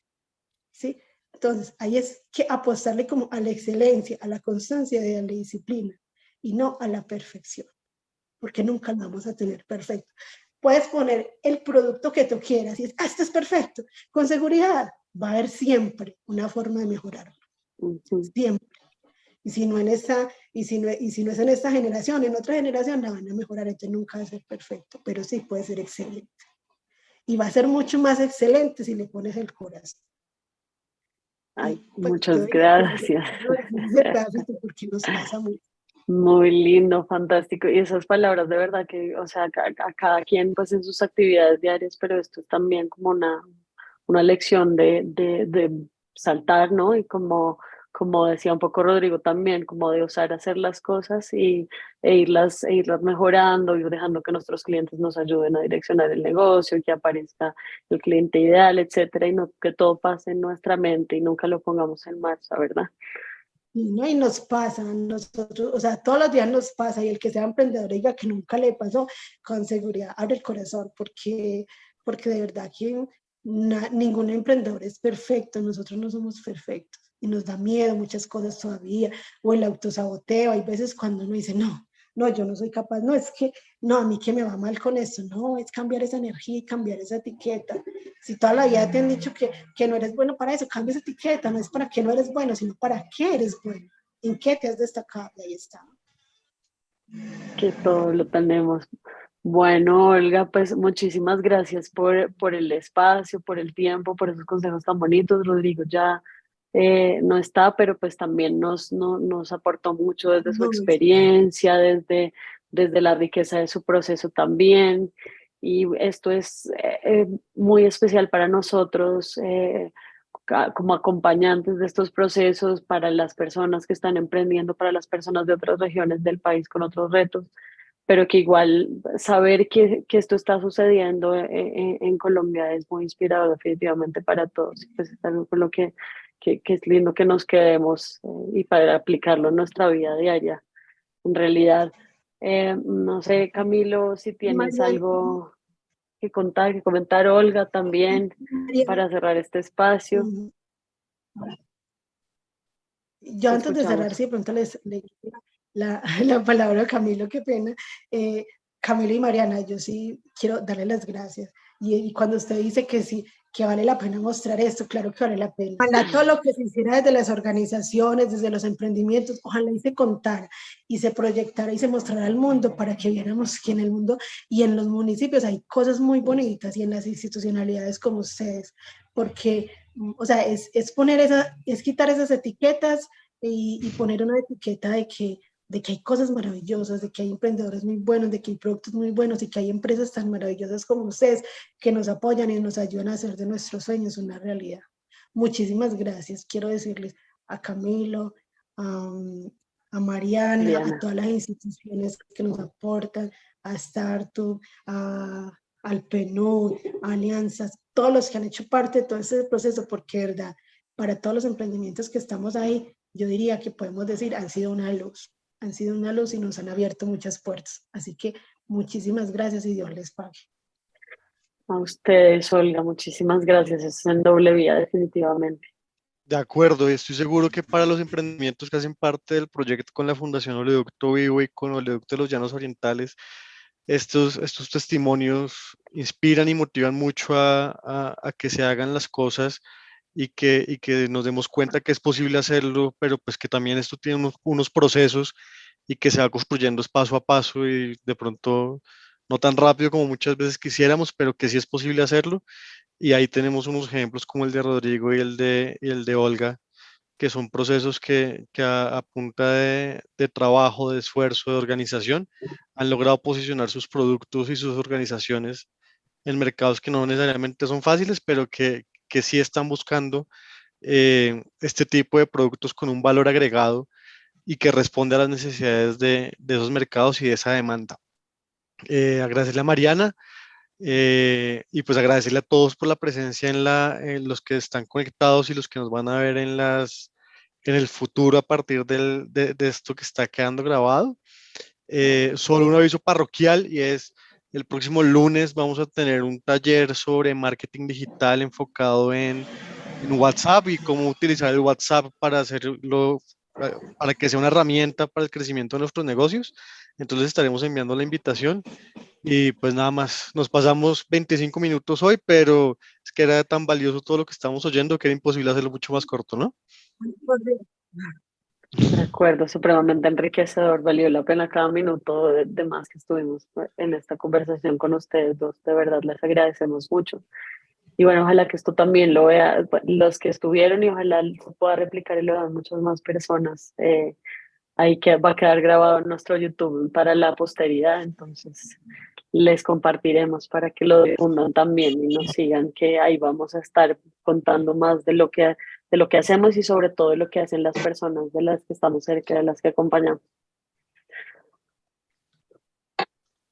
D: ¿sí? Entonces, ahí es que apostarle como a la excelencia, a la constancia y a la disciplina, y no a la perfección, porque nunca lo vamos a tener perfecto. Puedes poner el producto que tú quieras y es, esto es perfecto, con seguridad va a haber siempre una forma de mejorarlo, siempre. Y si no es en esta generación, en otra generación la van a mejorar, entonces nunca va a ser perfecto, pero sí puede ser excelente. Y va a ser mucho más excelente si le pones el corazón.
A: Ay,
D: pues,
A: muchas gracias.
D: Porque nos pasa mucho.
A: Muy lindo, fantástico. Y esas palabras de verdad que, o sea, a cada quien pues en sus actividades diarias, pero esto es también como una lección de saltar, ¿no? Y como decía un poco Rodrigo también, como de osar hacer las cosas e irlas mejorando, ir dejando que nuestros clientes nos ayuden a direccionar el negocio, que aparezca el cliente ideal, etcétera, y no que todo pase en nuestra mente y nunca lo pongamos en marcha, ¿verdad?
D: ¿No? Y nos pasa, nosotros, o sea, todos los días nos pasa, y el que sea emprendedor diga que nunca le pasó, con seguridad abre el corazón, porque de verdad que ningún emprendedor es perfecto, nosotros no somos perfectos, y nos da miedo muchas cosas todavía, o el autosaboteo, hay veces cuando uno dice, no, yo no soy capaz, no, es que, no, a mí que me va mal con esto, no, es cambiar esa energía y cambiar esa etiqueta. Si toda la vida te han dicho que no eres bueno para eso, cambia esa etiqueta, no es para qué no eres bueno, sino para qué eres bueno, en qué te has destacado, y ahí está.
A: Que todo lo tenemos. Bueno, Olga, pues muchísimas gracias por el espacio, por el tiempo, por esos consejos tan bonitos. Rodrigo ya no está, pero pues también nos aportó mucho desde su
D: No,
A: experiencia, desde la riqueza de su proceso también. y esto es muy especial para nosotros como acompañantes de estos procesos, para las personas que están emprendiendo, para las personas de otras regiones del país con otros retos, pero que igual saber que esto está sucediendo en Colombia es muy inspirador definitivamente para todos. Pues es algo con lo que es lindo que nos quedemos y para aplicarlo en nuestra vida diaria. En realidad, no sé, Camilo, si tienes
D: Mariana,
A: algo que contar, que comentar, Olga, también,
D: Mariana,
A: para cerrar este espacio.
D: ujú. Yo
A: Te
D: antes de
A: escuchamos.
D: cerrar, si de pronto le la, la palabra a Camilo, qué pena. Camilo y Mariana, yo sí quiero darle las gracias. Y cuando usted dice que sí, que vale la pena mostrar esto, claro que vale la pena. Ojalá todo lo que se hiciera desde las organizaciones, desde los emprendimientos, ojalá y se contara y se proyectara y se mostrara al mundo para que viéramos que en el mundo y en los municipios hay cosas muy bonitas y en las institucionalidades como ustedes, porque, o sea, es poner es quitar esas etiquetas y poner una etiqueta de que hay cosas maravillosas, de que hay emprendedores muy buenos, de que hay productos muy buenos y que hay empresas tan maravillosas como ustedes que nos apoyan y nos ayudan a hacer de nuestros sueños una realidad. Muchísimas gracias. Quiero decirles a Camilo, a Mariana, a
A: Mariana.
D: todas las instituciones que nos aportan, a Startup, al PNUD, a Alianzas, todos los que han hecho parte de todo ese proceso, porque de verdad, para todos los emprendimientos que estamos ahí, yo diría que podemos decir han sido una luz y nos han abierto muchas puertas. Así que muchísimas gracias y Dios les pague.
A: A ustedes, Olga, muchísimas gracias. Es en doble vía, definitivamente.
B: De acuerdo, y estoy seguro que para los emprendimientos que hacen parte del proyecto con la Fundación Oleoducto Vivo y con Oleoducto de los Llanos Orientales, estos testimonios inspiran y motivan mucho a que se hagan las cosas y que nos demos cuenta que es posible hacerlo, pero pues que también esto tiene unos procesos y que se va construyendo paso a paso y de pronto no tan rápido como muchas veces quisiéramos, pero que sí es posible hacerlo. Y ahí tenemos unos ejemplos como el de Rodrigo y el de Olga, que son procesos que a punta de trabajo, de esfuerzo, de organización, han logrado posicionar sus productos y sus organizaciones en mercados que no necesariamente son fáciles, pero que sí están buscando este tipo de productos con un valor agregado y que responde a las necesidades de esos mercados y de esa demanda. Agradecerle a Mariana y pues agradecerle a todos por la presencia en los que están conectados y los que nos van a ver en el futuro a partir de esto que está quedando grabado. Solo un aviso parroquial y es el próximo lunes vamos a tener un taller sobre marketing digital enfocado en WhatsApp y cómo utilizar el WhatsApp para hacerlo, para que sea una herramienta para el crecimiento de nuestros negocios. Entonces estaremos enviando la invitación y pues nada más, nos pasamos 25 minutos hoy, pero es que era tan valioso todo lo que estamos oyendo que era imposible hacerlo mucho más corto, ¿no?
A: De acuerdo, supremamente enriquecedor. Valió la pena cada minuto de más que estuvimos en esta conversación con ustedes dos. De verdad, les agradecemos mucho. Y bueno, ojalá que esto también lo vean los que estuvieron y ojalá se pueda replicar y lo vean muchas más personas. Ahí que va a quedar grabado en nuestro YouTube para la posteridad, entonces les compartiremos para que lo difundan también y nos sigan, que ahí vamos a estar contando más de lo que hacemos y sobre todo de lo que hacen las personas de las que estamos cerca, de las que acompañamos.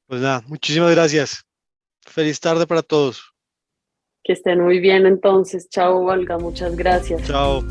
B: Pues nada, muchísimas gracias. Feliz tarde para todos.
A: Que estén muy bien entonces. Chao, Olga, muchas gracias.
B: Chao.